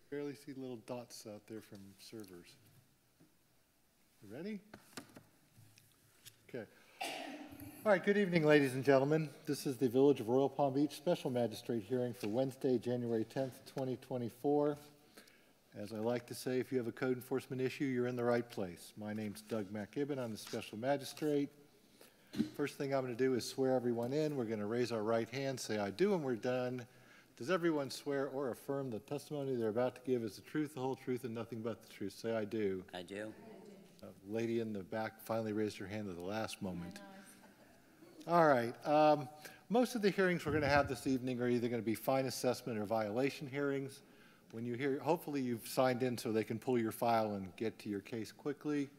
Barely see little dots out there from servers. You ready? Okay. All right, good evening, ladies and gentlemen. This is the Village of Royal Palm Beach Special Magistrate hearing for Wednesday, January 10th, 2024. As I like to say, if you have a code enforcement issue, you're in the right place. My name's Doug McIbbon. I'm the Special Magistrate. First thing I'm going to do is swear everyone in. We're going to raise our right hand, say I do, and we're done. Does everyone swear or affirm the testimony they're about to give is the truth, the whole truth, and nothing but the truth? Say I do. I do. A lady in the back finally raised her hand at the last moment. All right. Most of the hearings we're going to have this evening are either going to be fine assessment or violation hearings. When you hear, hopefully you've signed in so they can pull your file and get to your case quickly.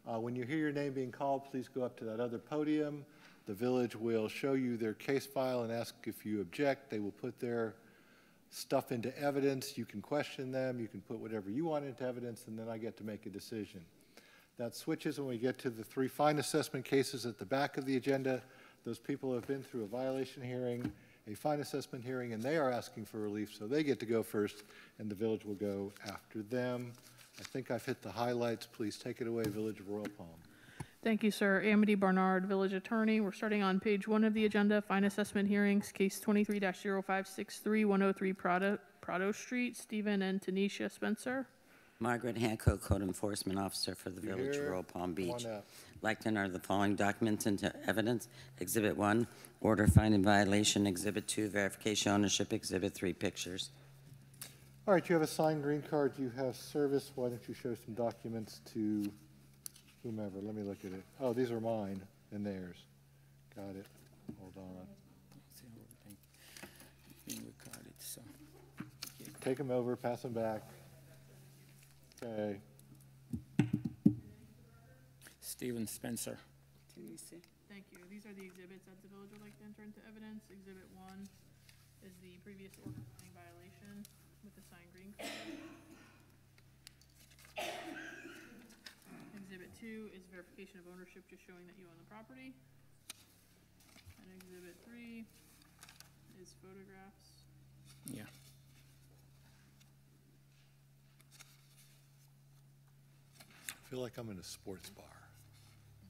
When you hear your name being called, please go up to that other podium. The village will show you their case file and ask if you object. They will put their stuff into evidence. You can question them. You can put whatever you want into evidence, and then I get to make a decision. That switches when we get to the 3 fine assessment cases at the back of the agenda. Those people have been through a violation hearing, a fine assessment hearing, and they are asking for relief, so they get to go first, and the village will go after them. I think I've hit the highlights. Please take it away, Village of Royal Palm. Thank you, sir. Amity Barnard, Village Attorney. We're starting on page 1 of the agenda, Fine Assessment Hearings, Case 23-0563, 103 Prado Street. Stephen and Tanisha Spencer. Margaret Hancock, Code Enforcement Officer for the Village of Royal Palm Beach. Like to enter the following documents into evidence. Exhibit 1, order finding violation. Exhibit 2, verification ownership. Exhibit 3, pictures. All right, you have a signed green card. You have service. Why don't you show some documents to whomever? Let me look at it. Oh, these are mine and theirs. Got it. Hold on. Being recorded, so. Take them over, pass them back. Okay. Stephen Spencer. Thank you. These are the exhibits that the village would like to enter into evidence. Exhibit 1 is the previous order finding violation with the signed green card. Exhibit 2 is verification of ownership, just showing that you own the property. And Exhibit 3 is photographs. Yeah. I feel like I'm in a sports bar.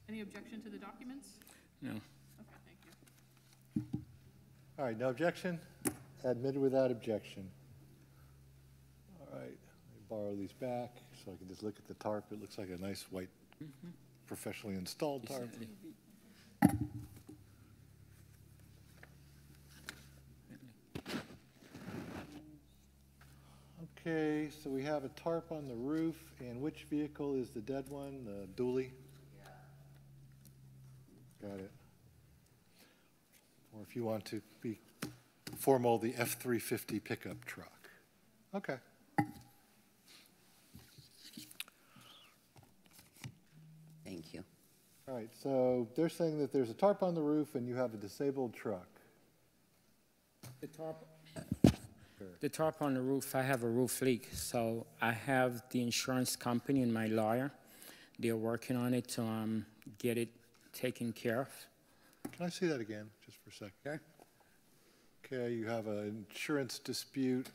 Any objection to the documents? No. Okay, thank you. All right, no objection? Admitted without objection. All right, let me borrow these back so I can just look at the tarp. It looks like a nice white, professionally installed tarp. Okay, so we have a tarp on the roof, and which vehicle is the dead one? The dually? Yeah. Got it. Or if you want to be formal, the F-350 pickup truck. Okay. Thank you. All right, so they're saying that there's a tarp on the roof and you have a disabled truck. The tarp on the roof, I have a roof leak, so I have the insurance company and my lawyer. They're working on it to get it taken care of. Can I see that again, just for a second? Sure. Okay, you have an insurance dispute.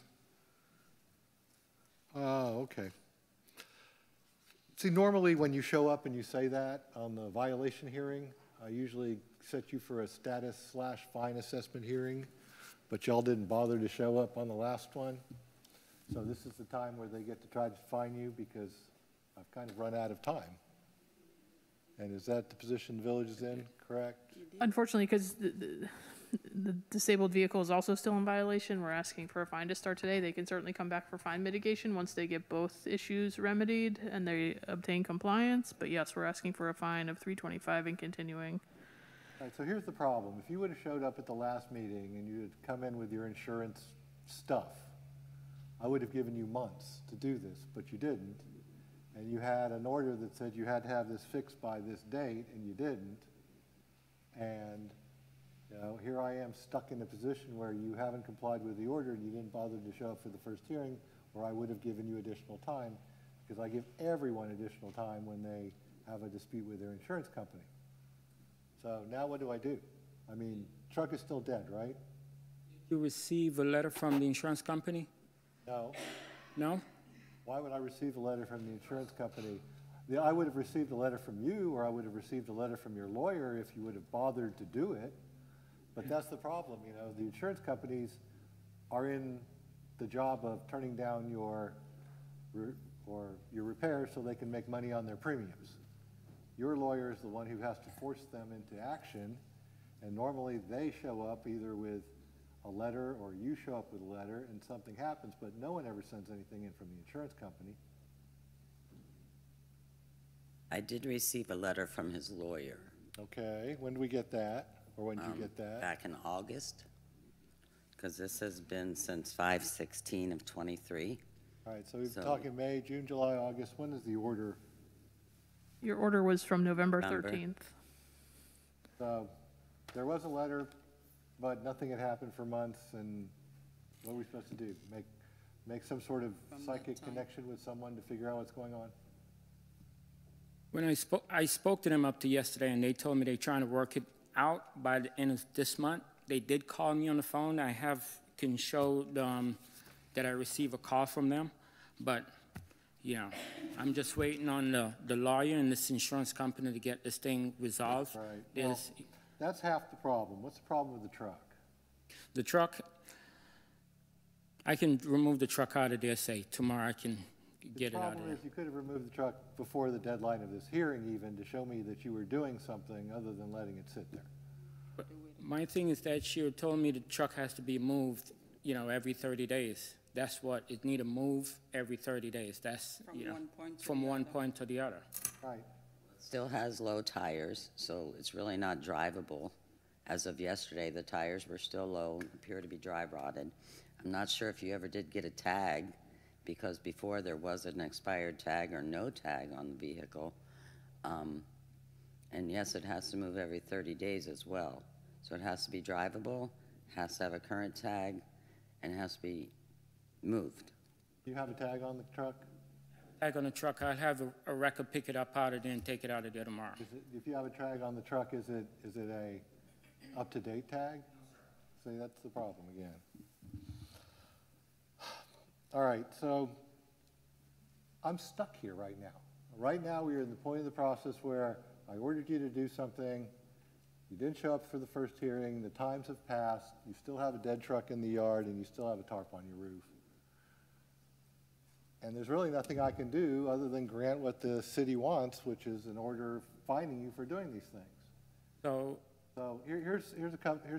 Oh, okay. See, normally when you show up and you say that on the violation hearing, I usually set you for a status/fine assessment hearing, but y'all didn't bother to show up on the last one. So this is the time where they get to try to fine you because I've kind of run out of time. And is that the position the village is in, correct? Unfortunately, because the disabled vehicle is also still in violation, we're asking for a fine to start today. They can certainly come back for fine mitigation once they get both issues remedied and they obtain compliance. But yes, we're asking for a fine of $325 and continuing. All right, so here's the problem. If you would have showed up at the last meeting and you had come in with your insurance stuff, I would have given you months to do this, but you didn't. And you had an order that said you had to have this fixed by this date, and you didn't. And you know, here I am stuck in a position where you haven't complied with the order and you didn't bother to show up for the first hearing, or I would have given you additional time, because I give everyone additional time when they have a dispute with their insurance company. So now what do I do? I mean, truck is still dead, right? You receive a letter from the insurance company? No. No? Why would I receive a letter from the insurance company? I would have received a letter from you, or I would have received a letter from your lawyer if you would have bothered to do it. But that's the problem, you know, the insurance companies are in the job of turning down your repairs so they can make money on their premiums. Your lawyer is the one who has to force them into action, and normally they show up either with a letter or you show up with a letter and something happens, but no one ever sends anything in from the insurance company. I did receive a letter from his lawyer. Okay, when did we get that? Or when did you get that? Back in August, because this has been since 5/16 of 23. All right, so we've been talking May, June, July, August. When is the order? Your order was from November 13th. So there was a letter, but nothing had happened for months, and what are we supposed to do? Make some sort of psychic connection with someone to figure out what's going on? When I spoke to them up to yesterday, and they told me they're trying to work it out by the end of this month. They did call me on the phone. I can show that I received a call from them, but you know, I'm just waiting on the lawyer and this insurance company to get this thing resolved. Right. Well, that's half the problem. What's the problem with the truck? The truck, I can remove the truck out of there, say, tomorrow I can get it out of there. The problem is you could have removed the truck before the deadline of this hearing even to show me that you were doing something other than letting it sit there. But my thing is that she told me the truck has to be moved, you know, every 30 days. That's what, it need to move every 30 days. That's, you know, from one point to the other. Right. Still has low tires, so it's really not drivable. As of yesterday, the tires were still low, appear to be dry rotted. I'm not sure if you ever did get a tag, because before there was an expired tag or no tag on the vehicle. And yes, it has to move every 30 days as well. So it has to be drivable, has to have a current tag, and it has to be moved. Do you have a tag on the truck? Tag on the truck, I'll have a record pick it up out of there and take it out of there tomorrow. If you have a tag on the truck, is it a up-to-date tag? See, that's the problem again. All right, so I'm stuck here right now. Right now, we are in the point of the process where I ordered you to do something. You didn't show up for the first hearing. The times have passed. You still have a dead truck in the yard, and you still have a tarp on your roof. And there's really nothing I can do other than grant what the city wants, which is an order fining you for doing these things. So here's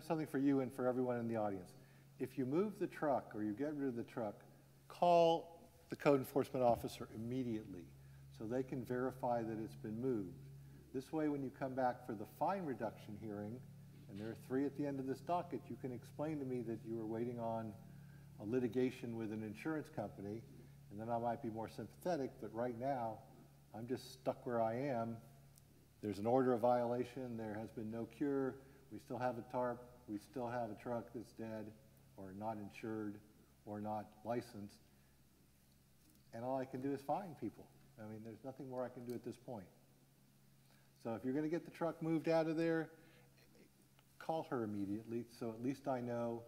something for you and for everyone in the audience. If you move the truck or you get rid of the truck, call the code enforcement officer immediately so they can verify that it's been moved. This way, when you come back for the fine reduction hearing, and there are 3 at the end of this docket, you can explain to me that you were waiting on a litigation with an insurance company, and then I might be more sympathetic, but right now, I'm just stuck where I am. There's an order of violation, there has been no cure, we still have a tarp, we still have a truck that's dead, or not insured, or not licensed, and all I can do is fine people. I mean, there's nothing more I can do at this point. So if you're going to get the truck moved out of there, call her immediately, so at least I know.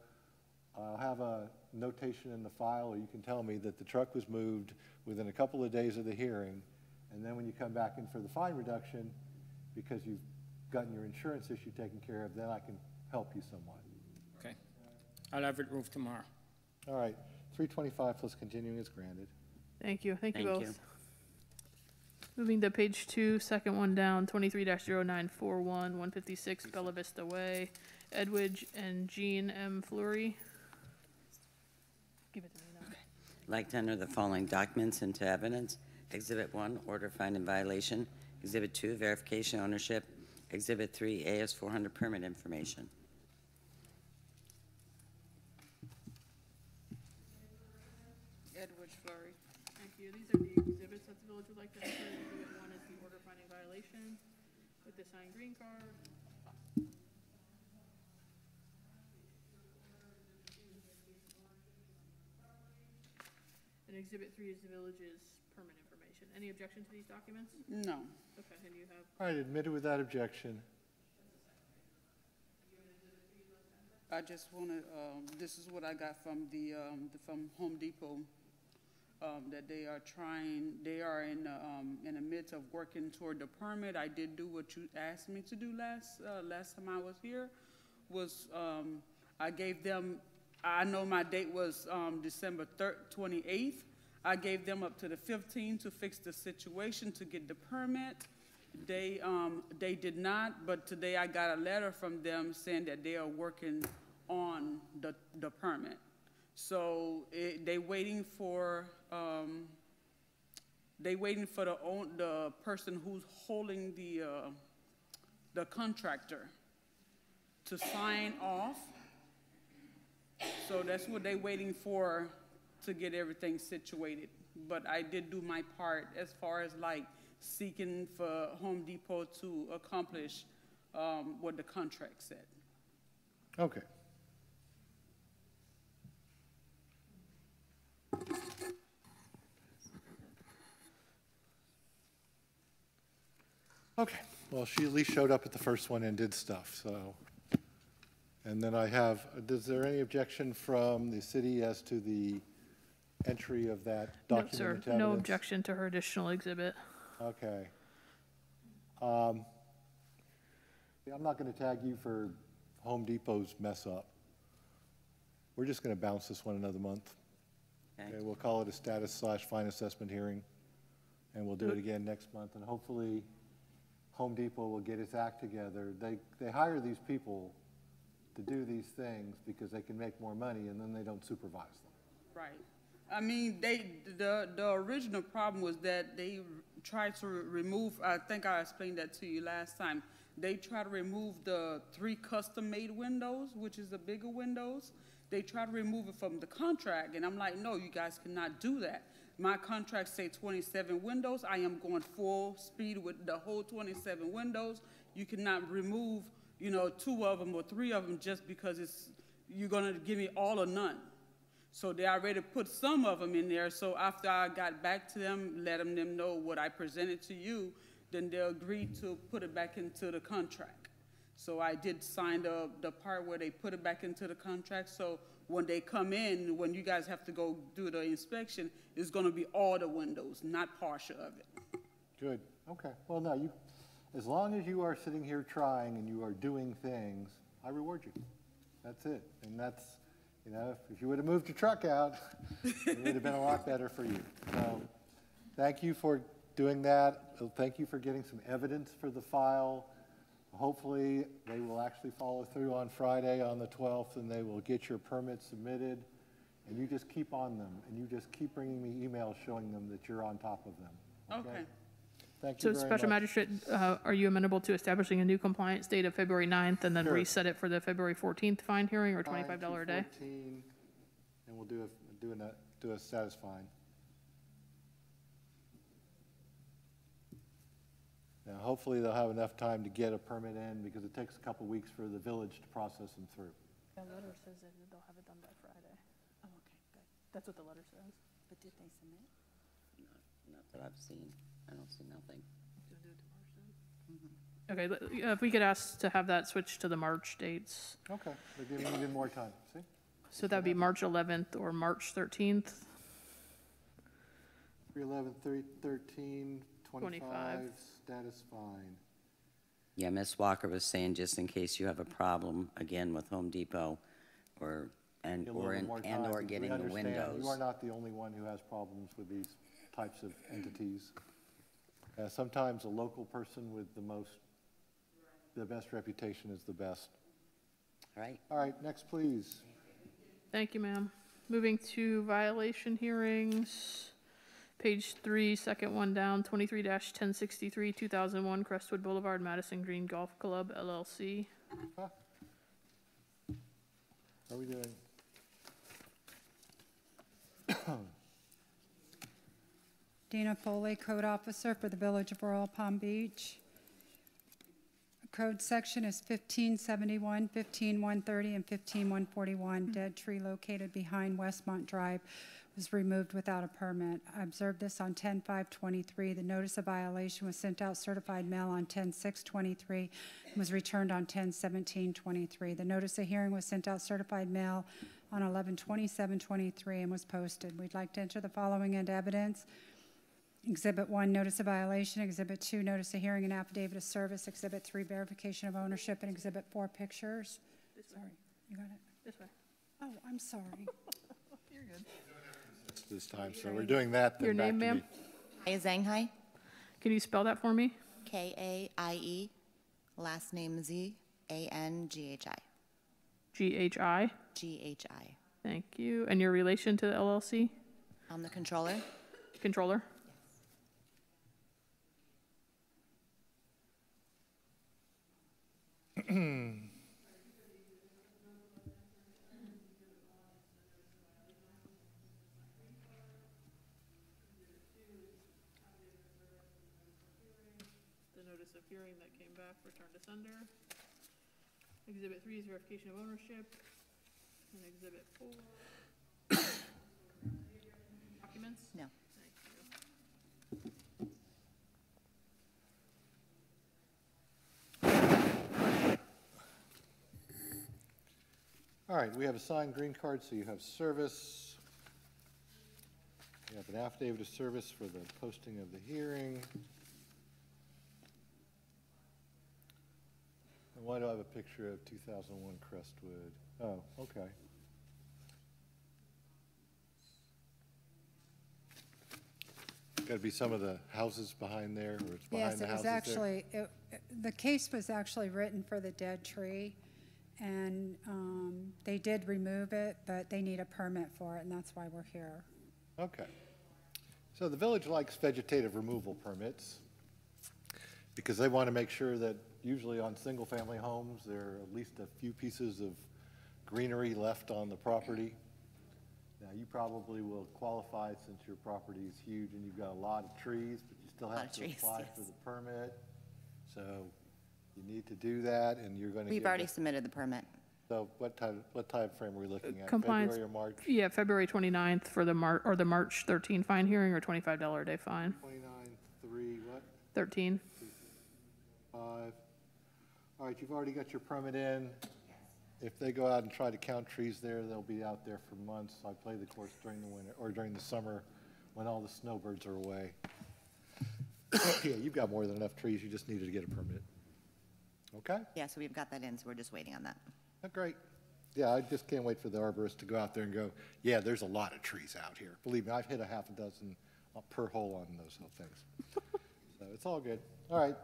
I'll have a notation in the file, or you can tell me that the truck was moved within a couple of days of the hearing, and then when you come back in for the fine reduction, because you've gotten your insurance issue taken care of, then I can help you somewhat. Okay. I'll have it moved tomorrow. All right, 325 plus continuing is granted. Thank you. Thank you Thank both. you. Moving to page 2, second one down, 23-0941, 156 Bella Vista Way, Edwidge and Jean M. Fleury. Give it to me now. Like to enter the following documents into evidence. Exhibit 1, order finding violation. Exhibit 2, verification ownership. Exhibit 3, AS400 permit information. Edwidge Fleury. Thank you. These are the exhibits that the village would like to enter. Exhibit 1 is the order finding violation with the signed green card. And Exhibit 3 is the village's permit information. Any objection to these documents? No. Okay, and you have, All right, admitted without objection. I just want to, this is what I got from from Home Depot. that they are in the midst of working toward the permit. I did do what you asked me to do last time I was here, was I gave them, I know my date was December 28th. I gave them up to the 15th to fix the situation, to get the permit. They did not, but today I got a letter from them saying that they are working on the permit. So they waiting for the person who's holding the contractor to sign off. So that's what they're waiting for to get everything situated. But I did do my part as far as like seeking for Home Depot to accomplish what the contract said. Okay. Okay, well, she at least showed up at the first one and did stuff, so. And then I have, is there any objection from the city as to the entry of that No, document sir, into no evidence? objection to her additional exhibit. Okay. Yeah, I'm not going to tag you for Home Depot's mess up. We're just going to bounce this one another month. Okay. Okay, we'll call it a status/fine assessment hearing, and we'll do it again next month, and hopefully Home Depot will get its act together. They hire these people to do these things because they can make more money, and then they don't supervise them. Right. I mean, the original problem was that they tried to remove, I think I explained that to you last time, they tried to remove the 3 custom-made windows, which is the bigger windows. They tried to remove it from the contract, and I'm like, no, you guys cannot do that. My contract say 27 windows. I am going full speed with the whole 27 windows. You cannot remove, 2 of them or 3 of them just because you're gonna give me all or none. So they already put some of them in there. So after I got back to them, letting them know what I presented to you, then they agreed to put it back into the contract. So I did sign the part where they put it back into the contract. So when they come in, when you guys have to go do the inspection, it's going to be all the windows, not partial of it. Good, okay. Well, no, as long as you are sitting here trying and you are doing things, I reward you. That's it. And that's, if you would have moved your truck out, it would have been a lot better for you. So thank you for doing that. Thank you for getting some evidence for the file. Hopefully, they will actually follow through on Friday, on the 12th, and they will get your permit submitted. And you just keep on them, and you just keep bringing me emails showing them that you're on top of them. Okay. Thank So you very Special much. Magistrate, are you amenable to establishing a new compliance date of February 9th and then Sure. reset it for the February 14th fine hearing, or $25 a day? 14, and we'll do a status fine. Now, hopefully they'll have enough time to get a permit in, because it takes a couple weeks for the village to process them through. The letter says that they'll have it done by Friday. Oh, okay, good. That's what the letter says. But did they submit? Not that I've seen. I don't see nothing. Okay, if we could ask to have that switched to the March dates. Okay, they're giving you even more time, see? So that'd be March 11th or March 13th. 311, 13, 25, 25. status fine. Yeah, Ms. Walker was saying, just in case you have a problem, again, with Home Depot, or Get a little bit more time, because we getting the understand windows. You are not the only one who has problems with these types of entities. Sometimes a local person with the best reputation is the best. Right? All right, next, please. Thank you, ma'am. Moving to violation hearings. Page 3, second one down, 23-1063, 2001 Crestwood Boulevard, Madison Green Golf Club, LLC. Huh? How are we doing? Dina Foley, Code Officer for the Village of Royal Palm Beach. Code section is 1571, 15130, and 15141. Dead tree located behind Westmont Drive was removed without a permit. I observed this on 10/5/23. The notice of violation was sent out certified mail on 10/6/23 and was returned on 10/17/23. The notice of hearing was sent out certified mail on 11/27/23 and was posted. We'd like to enter the following into evidence. Exhibit 1, notice of violation. Exhibit 2, notice of hearing and affidavit of service. Exhibit 3, verification of ownership. And Exhibit 4, pictures. Sorry, you got it? This way. Oh, I'm sorry. You're good. This time, so we're doing that. then Your back name, to ma'am? me. Hey, Zhanghai, Can you spell that for me? K-A-I-E, last name Z-A-N-G-H-I. G-H-I. G-H-I. Thank you. And your relation to the LLC? I'm the controller. Controller? The notice of hearing that came back, returned to sender. Exhibit 3 is verification of ownership. And Exhibit 4. Documents? No. Thank you. All right, we have a signed green card, so you have service. You have an affidavit of service for the posting of the hearing. And why do I have a picture of 2001 Crestwood? Oh, okay. Got to be some of the houses behind there, or it's behind Yes, the it houses was there? actually, the case was actually written for the dead tree, and they did remove it, but they need a permit for it, and that's why we're here. Okay. So the village likes vegetative removal permits because they want to make sure that usually on single-family homes, there are at least a few pieces of greenery left on the property. Now, you probably will qualify since your property is huge and you've got a lot of trees, but you still have to apply for the permit. So you need to do that, and you're going to We've already submitted the permit. So what time frame are we looking at? Compliance. February or March? Yeah, February 29th for the the March 13 fine hearing, or $25 a day fine. 29/3, what? 13. 5. All right, you've already got your permit in. If they go out and try to count trees there, they'll be out there for months. I play the course during the winter, or during the summer, when all the snowbirds are away. Yeah, you've got more than enough trees, you just needed to get a permit. Okay? Yeah, so we've got that in, so we're just waiting on that. Oh, great. Yeah, I just can't wait for the arborist to go out there and go, yeah, there's a lot of trees out here. Believe me, I've hit a half a dozen per hole on those whole things. So it's all good. All right,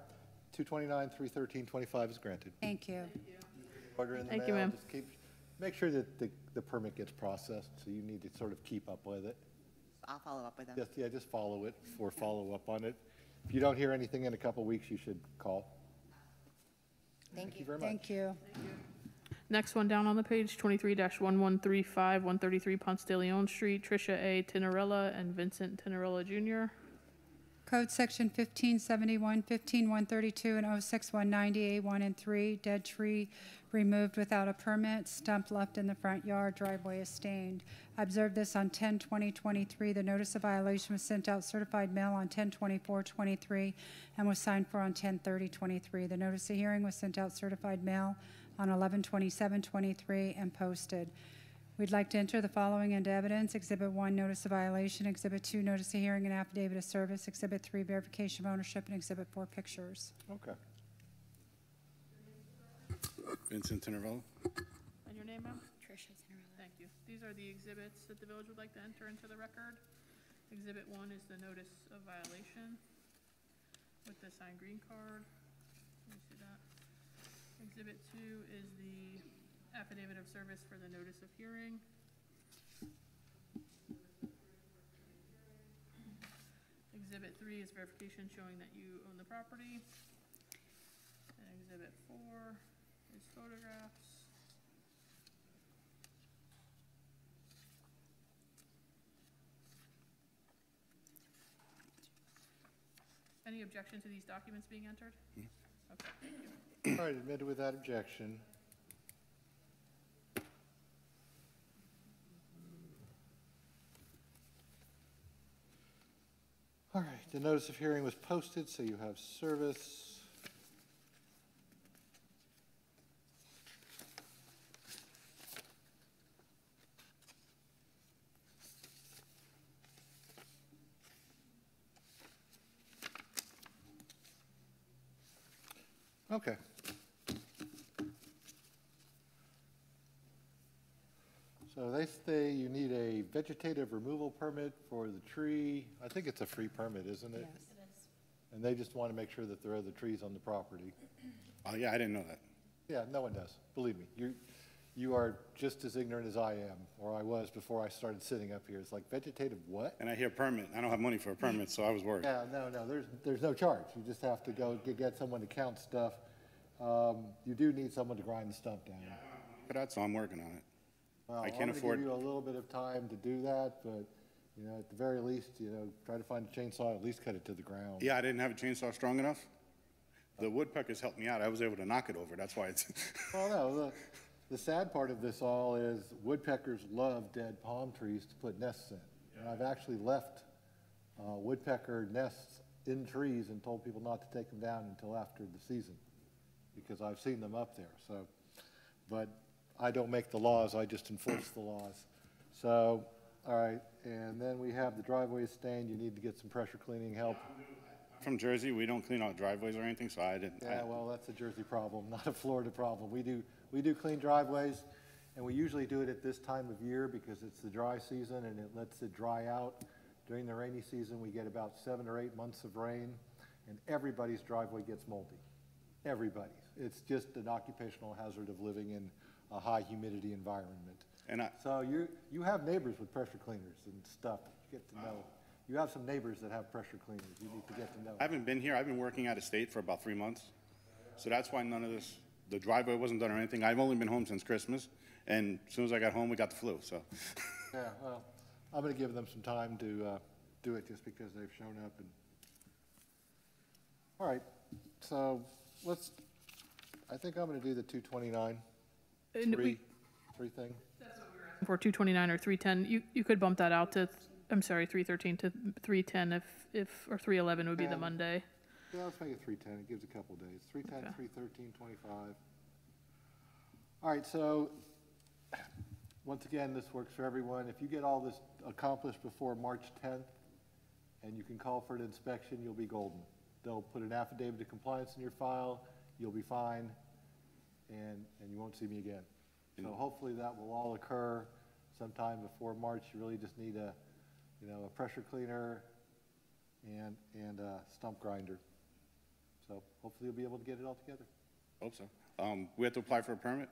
229, 313, 25 is granted. Thank you. Order in the Thank you, mail, ma'am. just make sure that the permit gets processed, so you need to sort of keep up with it. I'll follow up with them. Just follow it or follow up on it. If you don't hear anything in a couple weeks, you should call. Thank you. Very much. Thank you. Next one down on the page, 23-1135, 133 Ponce de Leon Street, Tricia A. Tinarella and Vincent Tinarella Jr. Code Section 1571, 15132, and 06190, A1 and 3, dead tree removed without a permit, stump left in the front yard, driveway is stained. I observed this on 10/20/23. The notice of violation was sent out certified mail on 10/24/23 and was signed for on 10/30/23. The notice of hearing was sent out certified mail on 11/27/23 and posted. We'd like to enter the following into evidence. Exhibit 1, notice of violation. Exhibit 2, notice of hearing and affidavit of service. Exhibit 3, verification of ownership. And Exhibit 4, pictures. Okay. Vincent Tinarella. And your name, ma'am? Tricia Tinarella. Thank you. These are the exhibits that the village would like to enter into the record. Exhibit 1 is the notice of violation with the signed green card. Let me see that. Exhibit 2 is the affidavit of service for the notice of hearing. Exhibit 3 is verification showing that you own the property. And Exhibit 4 is photographs. Any objection to these documents being entered? Okay, thank you. All right, admitted without objection. All right, the notice of hearing was posted, so you have service. Okay. So they say you need a vegetative removal permit for the tree. I think it's a free permit, isn't it? Yes. And they just want to make sure that there are other trees on the property. Oh, yeah, I didn't know that. Yeah, no one does, believe me. You are just as ignorant as I am, or I was before I started sitting up here. It's like vegetative what? And I hear permit. I don't have money for a permit, so I was worried. Yeah, no, there's no charge. You just have to go get someone to count stuff. You do need someone to grind the stump down. For that, so I'm working on it. Well, I can't I'm afford- gonna give you a little bit of time to do that, but, you know, at the very least, you know, try to find a chainsaw, at least cut it to the ground. Yeah, I didn't have a chainsaw strong enough. The woodpeckers helped me out. I was able to knock it over. That's why it's. Well, no, the sad part of this all is woodpeckers love dead palm trees to put nests in. And I've actually left woodpecker nests in trees and told people not to take them down until after the season, because I've seen them up there, so. But I don't make the laws, I just enforce the laws. So, all right, and then we have the driveways stained. You need to get some pressure cleaning help. From Jersey, we don't clean out driveways or anything, so I didn't. Yeah, well, that's a Jersey problem, not a Florida problem. We do clean driveways, and we usually do it at this time of year because it's the dry season and it lets it dry out. During the rainy season, we get about 7 or 8 months of rain, and everybody's driveway gets moldy. Everybody's. It's just an occupational hazard of living in a high humidity environment. And So you have neighbors with pressure cleaners and stuff. You get to know. You have some neighbors that have pressure cleaners. You need to get to know. I haven't been here. I've been working out of state for about 3 months. So that's why none of this, the driveway wasn't done or anything. I've only been home since Christmas. And as soon as I got home, we got the flu, so. Yeah, well, I'm going to give them some time to do it just because they've shown up. And all right, so I think I'm going to do the 229, And three thing. for 229 or 310, you could bump that out to, I'm sorry, 313 to 310 or 311 would be the Yeah. Monday. Yeah, let's make it 310. It gives a couple days. 310, Okay. 313, 25. All right, so once again, this works for everyone. If you get all this accomplished before March 10th and you can call for an inspection, you'll be golden. They'll put an affidavit of compliance in your file, you'll be fine, and you won't see me again. So hopefully that will all occur sometime before March. You really just need a pressure cleaner and a stump grinder. So hopefully you'll be able to get it all together. Hope so. We have to apply for a permit?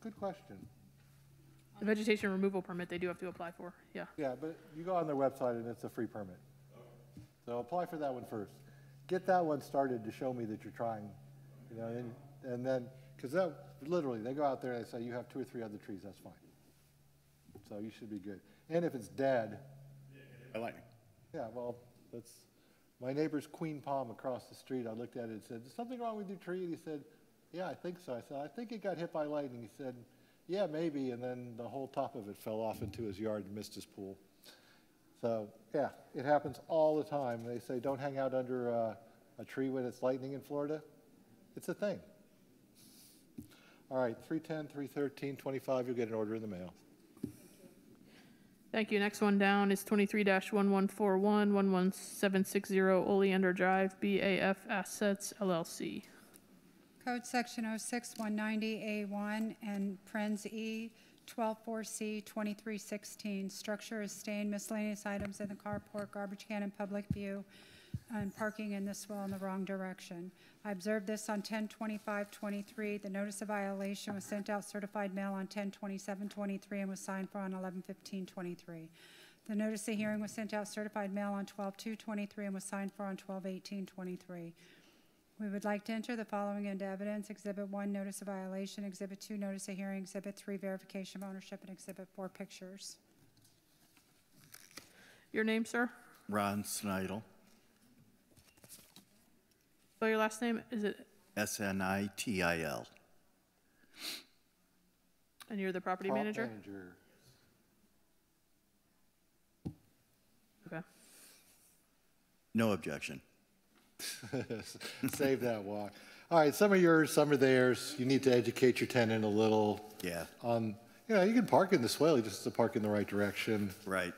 Good question. The vegetation removal permit, they do have to apply for, yeah. Yeah, but you go on their website and it's a free permit. So apply for that one first. Get that one started to show me that you're trying, and then, because literally, they go out there and they say, you have 2 or 3 other trees, that's fine. So you should be good. And if it's dead, By lightning. yeah, well, my neighbor's queen palm across the street, I looked at it and said, is something wrong with your tree? And he said, yeah, I think so. I said, I think it got hit by lightning. He said, yeah, maybe, and then the whole top of it fell off into his yard and missed his pool. So, yeah, it happens all the time. They say don't hang out under a tree when it's lightning in Florida. It's a thing. All right, 310, 313, 25, you'll get an order in the mail. Thank you. Next one down is 23-1141, 11760 Oleander Drive, BAF Assets LLC. Code Section 06190A1 and Pren's E 124C 2316. Structure is stained, miscellaneous items in the carport, garbage can in public view, and parking in this well in the wrong direction. I observed this on 10/25/23. The notice of violation was sent out certified mail on 10/27/23 and was signed for on 11/15/23. The notice of hearing was sent out certified mail on 12/2/23 and was signed for on 12/18/23. We would like to enter the following into evidence: Exhibit 1, notice of violation; Exhibit 2, notice of hearing; Exhibit 3, verification of ownership; and Exhibit 4, pictures. Your name, sir? Ron Snidel, Spell your last name. Is it, Snitil. and you're the property Prop manager? Okay. No objection. Save that walk. All right, some are yours, some are theirs. You need to educate your tenant a little. Yeah, You can park in the swale, you just have to park in the right direction. right.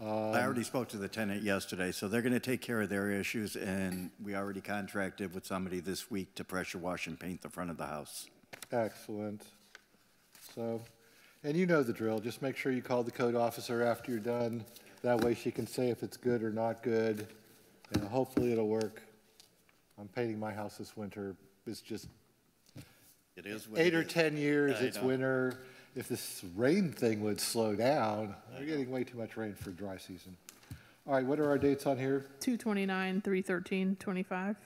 I already spoke to the tenant yesterday, so they're going to take care of their issues, and we already contracted with somebody this week to pressure wash and paint the front of the house. Excellent. So, and you know the drill. Just make sure you call the code officer after you're done. That way she can say if it's good or not good, and hopefully it'll work. I'm painting my house this winter. It's just It is what 8 it or is. 10 years, I it's know. winter. If this rain thing would slow down, we're getting way too much rain for dry season. All right, what are our dates on here? 2/29, 3/13/25.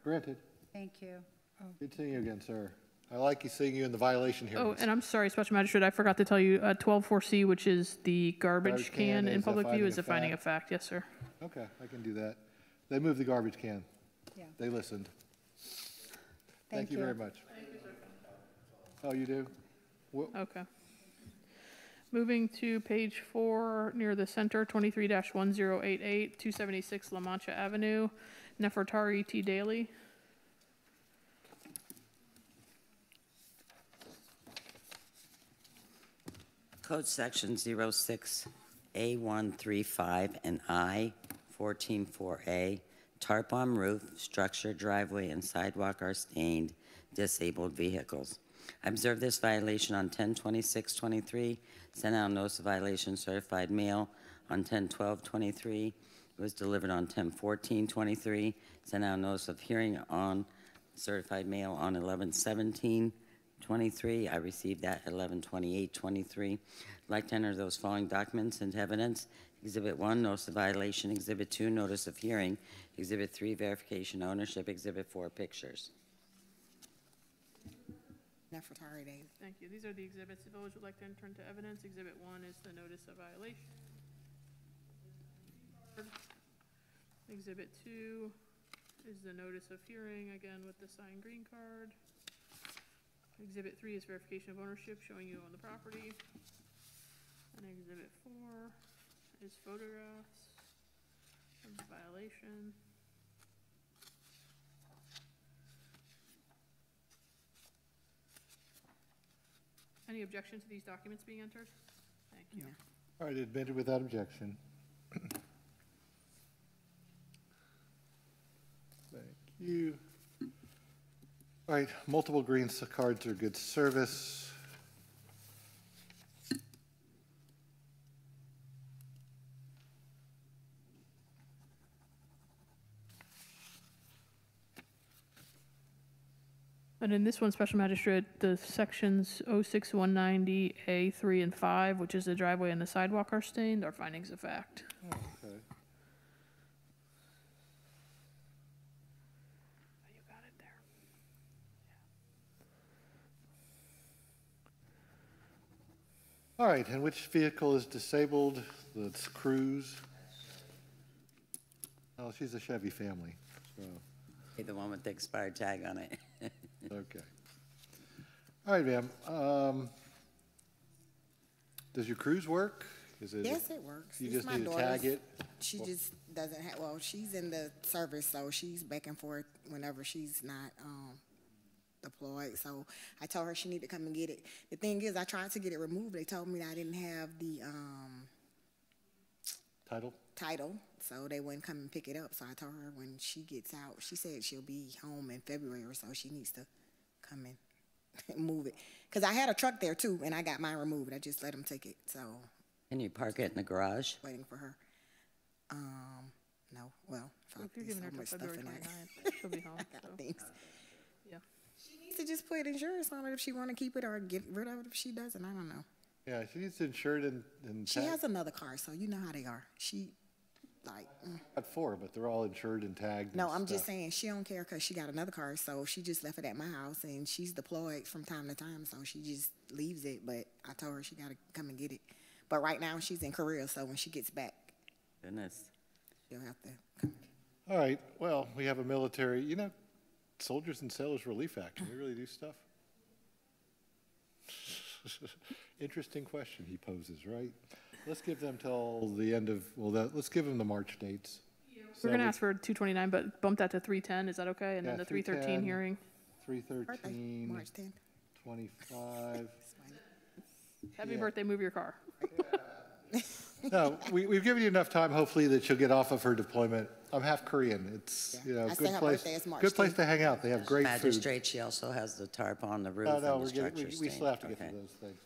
Granted. Thank you. Good seeing you again, sir. I like you seeing you in the violation Oh, hearings. and I'm sorry, Special Magistrate, I forgot to tell you, 12-4C, which is the garbage Garbage can can in is a public view, finding is a of finding fact. of fact. Yes, sir. Okay, I can do that. They moved the garbage can. Yeah. They listened. Thank You you. very much. Oh, you do? Okay. Moving to page 4, near the center, 23-1088, 276 La Mancha Avenue, Nefertari T. Daly. Code section 06A135 and I-144A, tarp on roof, structure, driveway, and sidewalk are stained, disabled vehicles. I observed this violation on 10/26/23, sent out notice of violation certified mail on 10/12/23. It was delivered on 10/14/23, sent out notice of hearing on certified mail on 11/17/23. I received that 11/28/23. I'd like to enter those following documents into evidence. Exhibit 1, notice of violation. Exhibit 2, notice of hearing. Exhibit 3, verification ownership. Exhibit 4, pictures. Nefertari Daily. Thank you. These are the exhibits the village would like to enter into evidence. Exhibit 1 is the notice of violation. Exhibit 2 is the notice of hearing, again with the signed green card. Exhibit 3 is verification of ownership, showing you own the property. And Exhibit 4 is photographs of the violation. Any objection to these documents being entered? Thank you. All right, admitted without objection. Thank you. All right, multiple green cards are good service. And in this one, Special Magistrate, the sections 06190A 3 and 5, which is the driveway and the sidewalk, are stained, are findings of fact. Oh, okay. You got it there. All right, and which vehicle is disabled? That's Cruise. Oh, she's a Chevy family, so, The one with the expired tag on it. okay. All right, ma'am. Does your Cruise work? Is it? Yes, it works. You It's just my need to tag daughter's. it? She just doesn't have, well, she's in the service, so she's back and forth whenever she's not deployed. So I told her she need to come and get it. The thing is, I tried to get it removed. They told me I didn't have the Title? title, so they wouldn't come and pick it up. So I told her when she gets out, she said she'll be home in February or so. She needs to come and move it. Because I had a truck there too, and I got mine removed. I just let them take it, so Can you park it in the garage? waiting for her. No, well, So if you're there's giving her so much till stuff February in there. 29th, she'll be home, I got so, things. yeah. She needs to just put insurance on it if she want to keep it or get rid of it if she doesn't. I don't know. Yeah, she needs to insure it and She tag. has another car, so you know how they are. She, Got 4, but they're all insured and tagged. no, and I'm just stuff. saying she don't care because she got another car, so she just left it at my house, and she's deployed from time to time, so she just leaves it. But I told her she got to come and get it. But right now she's in Korea, so when she gets back, Goodness. she'll have to come. All right, well, we have a military, Soldiers and Sailors Relief Act, can we really do stuff? Interesting question he poses, right? Let's give them till the end of, let's give them the March dates. We're gonna ask for 229, but bump that to 310, is that okay? And then Yeah, the 313 310. hearing. 313, March 10th. 25. Happy birthday, move your car. No, we've given you enough time, hopefully, that she'll get off of her deployment. I'm half Korean. It's, Yeah. you know, I say good her place, birthday is March good place 10th. to hang out. They have great food. Magistrate, she also has the tarp on the roof No, and no, the we're structure getting, we stain. still have to get Okay. to those things.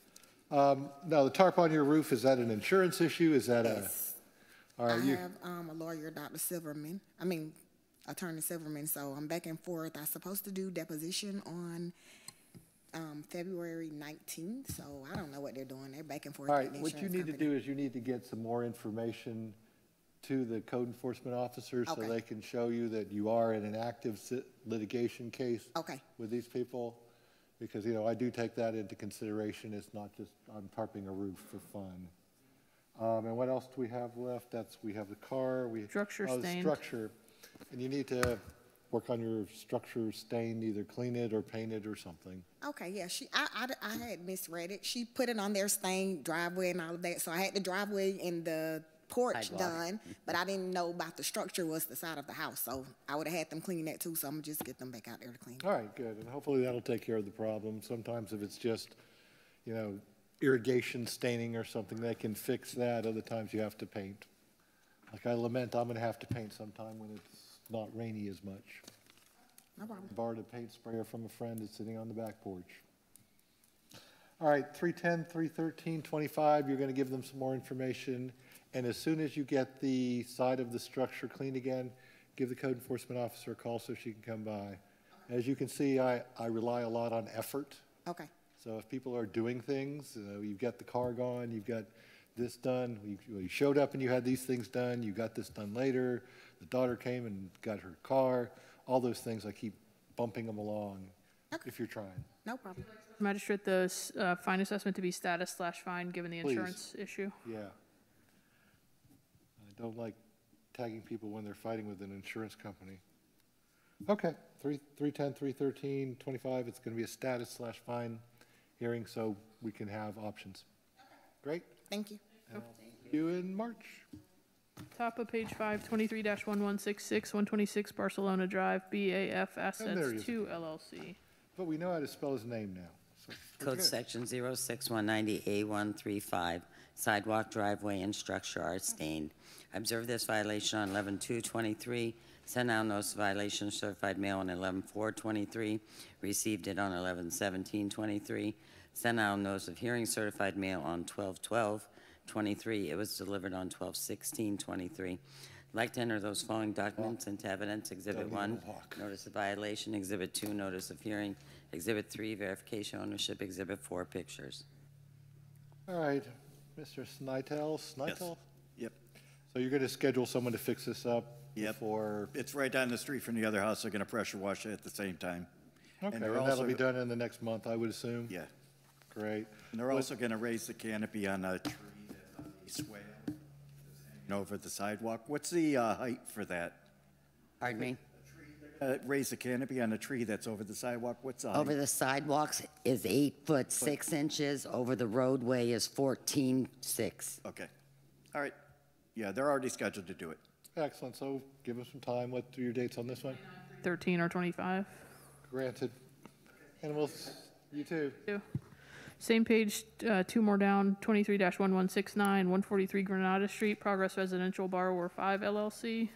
No, the tarp on your roof, is that an insurance issue? Is that a, Yes. all I right, you, have a lawyer, Dr. Silverman, Attorney Silverman, so I'm back and forth. I'm supposed to do deposition on February 19th, so I don't know what they're doing. They're back and forth all with right, the what you insurance need to company. do is you need to get some more information to the code enforcement officers so Okay. they can show you that you are in an active litigation case Okay. with these people. Because, you know, I do take that into consideration. It's not just I'm tarping a roof for fun. And what else do we have left? We have the car. Structure the stained. structure. And you need to work on your structure stain, either clean it or paint it or something. Okay, yeah, I had misread it. She put it on their stained driveway and all of that, so I had the driveway and the porch Sidewalk. done, but I didn't know about the structure was the side of the house, so I would have had them clean that too, so I'm gonna just get them back out there to clean. All right, good. And hopefully that'll take care of the problem. Sometimes if it's just, you know, irrigation staining or something, they can fix that. Other times you have to paint. Like I lament, I'm going to have to paint sometime when it's not rainy as much. No problem. Borrowed a paint sprayer from a friend that's sitting on the back porch. All right, 310, 313, 25, you're going to give them some more information. And as soon as you get the side of the structure clean again, give the code enforcement officer a call so she can come by. As you can see, I rely a lot on effort. Okay, So if people are doing things, you've got the car gone, you've got this done, you showed up and you had these things done, you got this done later, the daughter came and got her car, all those things, I keep bumping them along if you're trying. no problem. Magistrate, the fine assessment to be status/fine, given the Please. insurance issue. Yeah. I don't like tagging people when they're fighting with an insurance company. Okay, 310, 313, 25, it's going to be a status/fine hearing, so we can have options. Great. Thank you. And I'll see you in March. Top of page 5, 23-1166, 126 Barcelona Drive, BAF there he Assets is. 2 LLC. But we know how to spell his name now. So we're Code good. section 06190A135, sidewalk, driveway, and structure are stained. Observe this violation on 11/2/23, sent out notice of violation certified mail on 11/4/23, received it on 11/17/23, sent out notice of hearing certified mail on 12/12/23, it was delivered on 12/16/23. Like to enter those following documents into evidence. Exhibit 1, notice of violation. Exhibit 2, notice of hearing. Exhibit 3, verification ownership. Exhibit 4, pictures. All right, Mr. Snitel? Yep. So you're going to schedule someone to fix this up Yep. before? It's right down the street from the other house. They're going to pressure wash it at the same time. Okay, and they're that'll also- be done in the next month, I would assume? Yeah. Great. And they're also going to raise the canopy on a tree that's on the swale that's hanging over the sidewalk. What's the height for that? Pardon me? Raise the canopy on a tree that's over the sidewalk. What's the height? Over the sidewalks is 8'6" over the roadway is 14'6". Okay. All right. Yeah, they're already scheduled to do it. Excellent, so give us some time. What are your dates on this one? 13 or 25. Granted. And you too. Two. Same page, 2 more down, 23-1169, 143 Granada Street, Progress Residential Borrower 5 LLC.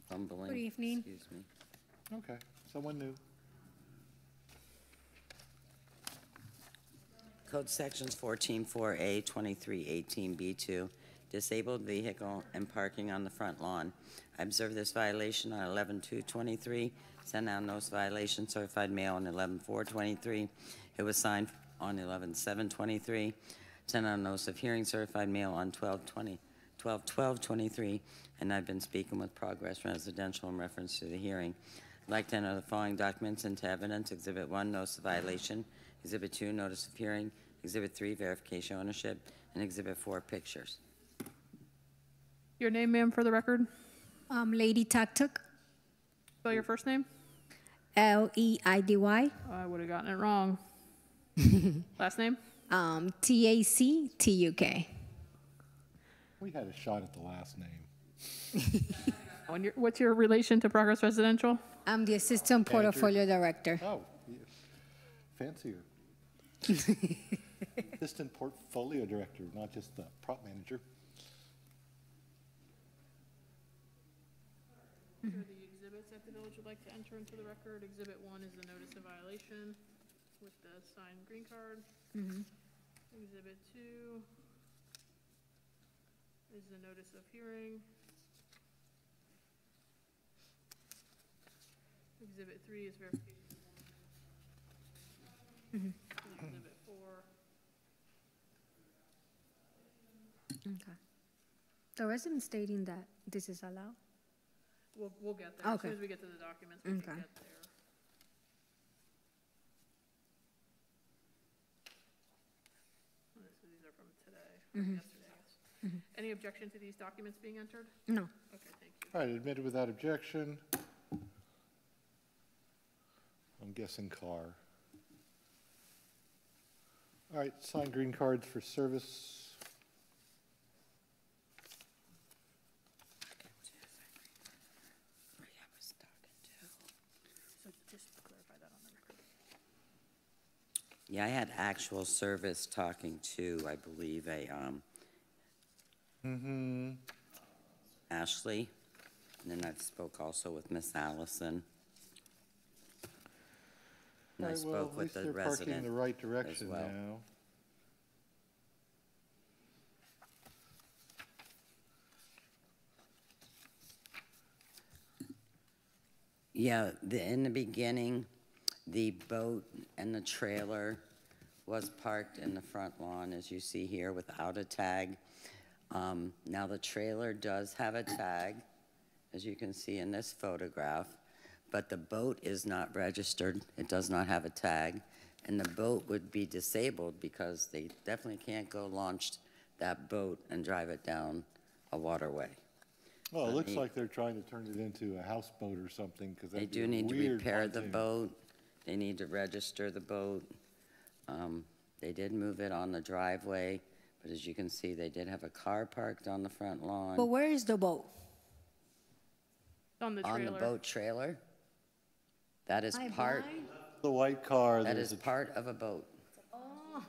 Fumbling. Good evening. Excuse me. Okay, someone new. Code sections 14-4A, 23-18B2, disabled vehicle and parking on the front lawn. I observed this violation on 11/2/23, sent out notice violation certified mail on 11/4/23. It was signed on 11/7/23, sent out notice of hearing certified mail on 12/12/23, and I've been speaking with Progress Residential in reference to the hearing. I'd like to enter the following documents into evidence. Exhibit 1, notice of violation. Exhibit 2, notice of hearing. Exhibit 3, verification ownership. And Exhibit 4, pictures. Your name, ma'am, for the record? Lady Taktuk, Spell your first name? Leidy, I would have gotten it wrong. Last name? Tactuk. We had a shot at the last name. What's your relation to Progress Residential? I'm the Assistant Portfolio Director. Oh, fancier. Assistant portfolio director, not just the prop manager. So the exhibits that the village would like to enter into the record, Exhibit 1 is the notice of violation with the signed green card. Exhibit 2 is the notice of hearing. Exhibit 3 is verification. And Exhibit 4. Okay. The resident stating that this is allowed? We'll get there. As Okay. soon as we get to the documents, we can Okay. get there. These are from today, yesterday, I guess. Any objection to these documents being entered? No. Okay, thank you. All right, admitted without objection. I'm guessing car. All right, sign green cards for service. So just to clarify that on the record. Yeah, I had actual service talking to, I believe, Ashley, and then I spoke also with Miss Allison. And I All right, well, spoke at with least the they're parking in resident the right as direction well. now. Yeah, in the beginning, the boat and the trailer was parked in the front lawn, as you see here, without a tag. Now, the trailer does have a tag, as you can see in this photograph, but the boat is not registered. It does not have a tag, and the boat would be disabled because they definitely can't go launch that boat and drive it down a waterway. Well, it So looks they- like they're trying to turn it into a houseboat or something, because They that'd be do a need to weird repair the pontoon. boat. They need to register the boat. They did move it on the driveway, but as you can see, they did have a car parked on the front lawn. But where is the boat? On the On the trailer. boat trailer. That is I'm part, blind? The white car. that there's is a- part of a boat. Oh.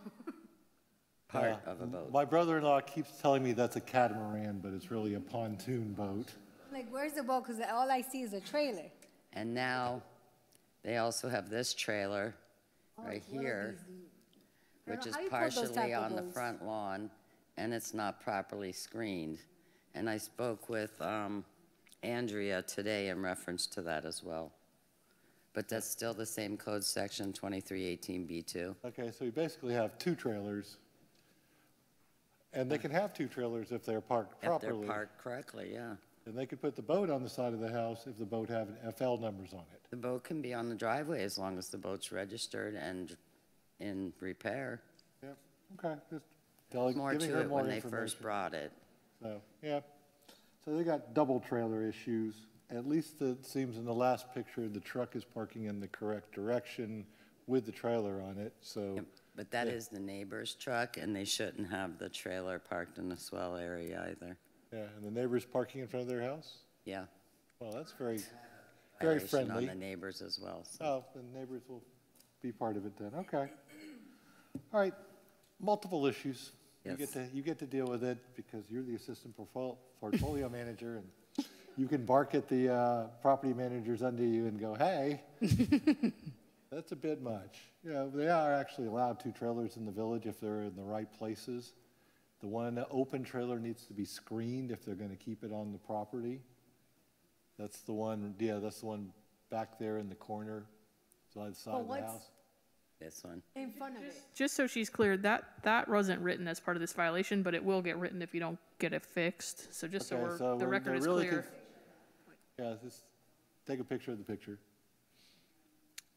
Part of a boat. My brother-in-law keeps telling me that's a catamaran, but it's really a pontoon boat. Like, where's the boat? Because all I see is a trailer. And now, they also have this trailer right What are here, these? I which don't is know, how you put those partially type of on the boats? front lawn, and it's not properly screened. And I spoke with Andrea today in reference to that as well. But that's still the same code section, 2318B2. Okay, so we basically have two trailers. And they can have two trailers if they're parked If they're properly. parked correctly, yeah. And they could put the boat on the side of the house if the boat have FL numbers on it. The boat can be on the driveway as long as the boat's registered and in repair. Yeah, okay, just More giving to her it more when they information. first brought it. So, yeah. So they got double trailer issues. At least it seems in the last picture, the truck is parking in the correct direction with the trailer on it, so. Yep, but that Yeah. is the neighbor's truck, and they shouldn't have the trailer parked in the swell area either. Yeah, and the neighbor's parking in front of their house? Yeah. Well, that's very, very Violation friendly. on the neighbors as well, so. Oh, the neighbors will be part of it then, okay. All right, multiple issues. Yes. You get to deal with it because you're the assistant portfolio manager, and you can bark at the property managers under you and go, hey, that's a bit much. You know, they are actually allowed two trailers in the village if they're in the right places. The one open trailer needs to be screened if they're gonna keep it on the property. That's the one, yeah, that's the one back there in the corner, side of the house. This one. In front of it. Just so she's clear, that wasn't written as part of this violation, but it will get written if you don't get it fixed. So just Okay, so the record is really clear. Yeah, just take a picture of the picture.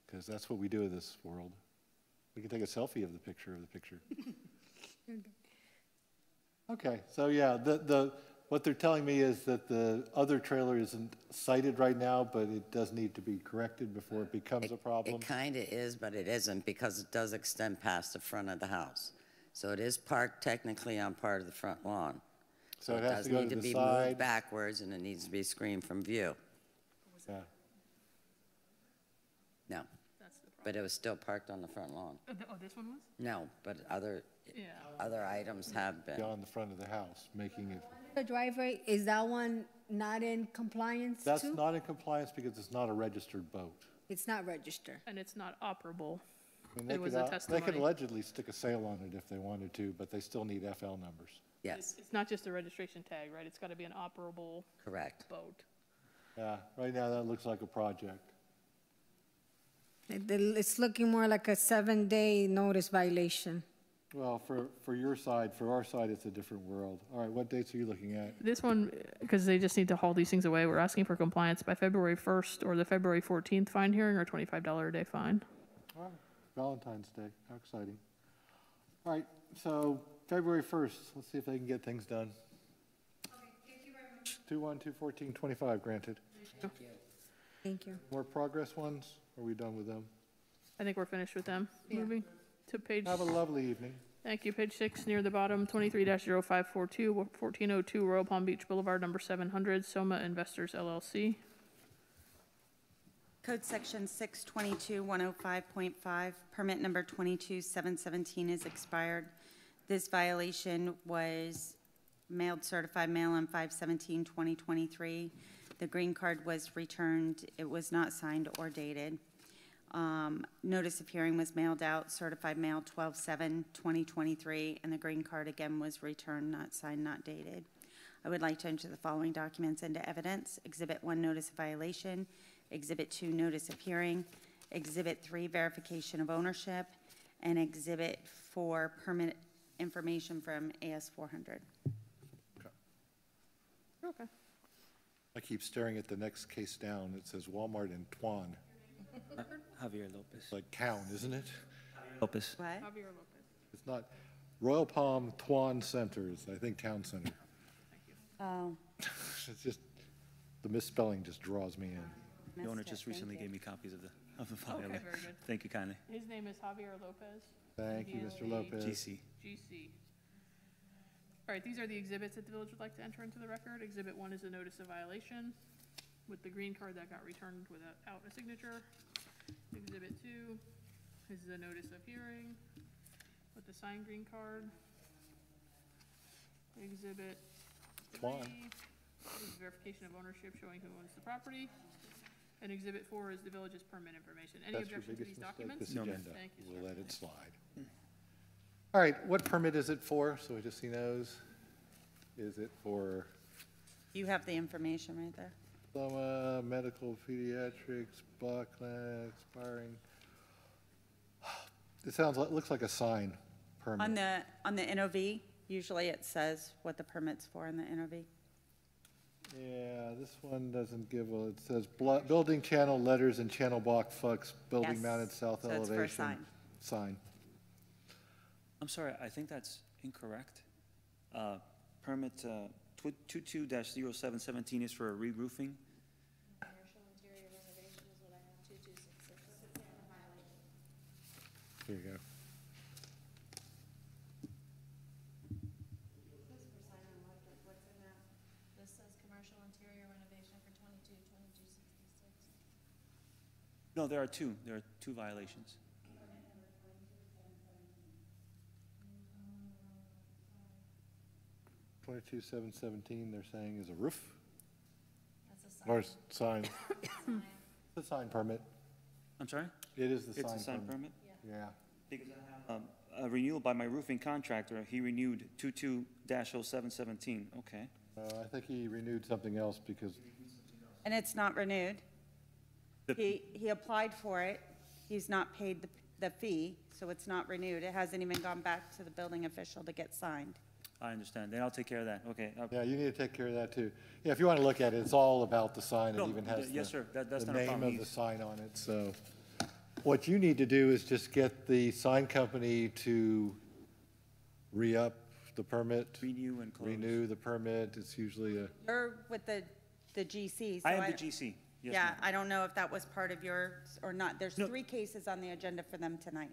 Because that's what we do in this world. We can take a selfie of the picture. Okay, so yeah, what they're telling me is that the other trailer isn't cited right now, but it does need to be corrected before it becomes a problem. It kind of is, but it isn't, because it does extend past the front of the house. So it is parked technically on part of the front lawn. So it has to go to the does need to be side. moved backwards, and it needs to be screened from view. Yeah. No. That's the but it was still parked on the front lawn. Oh, this one was? No, but other Yeah. items have been. Beyond the front of the house, making it, The driveway, is that one not in compliance that's too? not in compliance because it's not a registered boat. It's not registered. And it's not operable. I mean, There was a they testimony. could allegedly stick a sail on it if they wanted to, but they still need FL numbers. Yes, It's not just a registration tag, right? It's got to be an operable correct. boat. Yeah, right now that looks like a project. It's looking more like a 7-day notice violation. Well, for your side, for our side, it's a different world. All right, what dates are you looking at? This one, because they just need to haul these things away, we're asking for compliance by February 1st or the February 14th fine hearing or $25 a day fine. All right, Valentine's Day, how exciting. All right, so February 1st, let's see if they can get things done. Okay, thank you very much. 2/1/2/14/25 granted. Thank you. More progress ones? Are we done with them? I think we're finished with them. Moving to page, Have a lovely evening. thank you, page 6, near the bottom, 23-0542, 1402 Royal Palm Beach Boulevard, number 700, Soma Investors LLC. Code Section 622-105.5, permit number 22717 is expired. This violation was mailed certified mail on 5/17/2023. The green card was returned. It was not signed or dated. Notice of hearing was mailed out, certified mail 12/7/2023, and the green card again was returned, not signed, not dated. I would like to enter the following documents into evidence. Exhibit 1, notice of violation. Exhibit 2, notice of hearing. Exhibit 3, verification of ownership. And Exhibit 4, permit information from AS 400. Okay. I keep staring at the next case down. It says Walmart in Tuan. Javier Lopez. It's like town, isn't it? Lopez. What? Javier Lopez. It's not Royal Palm Tuan Center, it's, I think, Town Center. Oh, It's just, the misspelling just draws me in. The owner missed it. just Thank recently you. gave me copies of the file. Okay, very good. Thank you kindly. His name is Javier Lopez. Thank you, Mr. Lopez. GC. GC. All right, these are the exhibits that the village would like to enter into the record. Exhibit 1 is a notice of violation with the green card that got returned without a signature. Exhibit 2 is a notice of hearing with the signed green card. Exhibit 3 Tuan. is verification of ownership showing who owns the property. And Exhibit 4 is the village's permit information. Any That's your objection to biggest these mistake, documents? this No, ma'am. agenda. Thank you, We'll sir. let it slide. All right, what permit is it for? So just he knows. Is it for You have the information right there. Soma, medical, pediatrics, block clinic, expiring? It sounds like, looks like a sign permit. On the NOV, usually it says what the permit's for in the NOV. Yeah, this one doesn't give a, it says building channel letters and channel block flux, building Yes, mounted south so it's for a elevation. sign. Sign. I'm sorry, I think that's incorrect. Permit 22-0717 is for a re-roofing. Commercial interior renovation is what I have, 2266. Here you go. This says commercial interior renovation for 2266. No, there are two. There are two violations. Twenty-two, 717, they're saying is a roof That's a sign. or sign. It's a sign permit. I'm sorry? It is the It's a sign sign permit. permit? Yeah. Because I have a renewal by my roofing contractor. He renewed 22-0717. Okay. I think he renewed something else because, And it's not renewed. The- He applied for it. He's not paid the fee, so it's not renewed. It hasn't even gone back to the building official to get signed. I understand. Then I'll take care of that. Okay. yeah, you need to take care of that too. Yeah, if you want to look at it, it's all about the sign. It No, even has yes, sir. That's the not a name problem. of the sign on it, so. What you need to do is just get the sign company to re-up the permit. Renew and close. Renew the permit. It's usually a, You're with the GC, so I am the GC. Yes, Yeah, ma'am. I don't know if that was part of yours or not. There's No. 3 cases on the agenda for them tonight.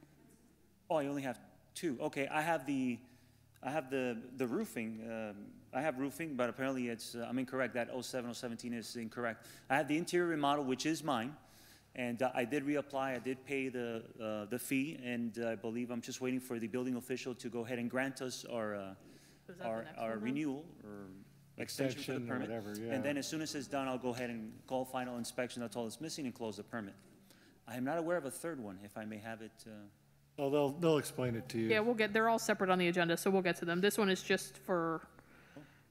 Oh, I only have 2. Okay, I have the roofing. I have roofing, but apparently it's, I'm incorrect. That 07 or 17 is incorrect. I have the interior remodel, which is mine. And I did reapply, I did pay the fee, and I believe I'm just waiting for the building official to go ahead and grant us our, Is that the next one then? renewal or extension for the Extension or permit. whatever, yeah. And then as soon as it's done, I'll go ahead and call final inspection, that's all that's missing, and close the permit. I am not aware of a third one, if I may have it. Well, they'll explain it to you. Yeah, they're all separate on the agenda, so we'll get to them. This one is just for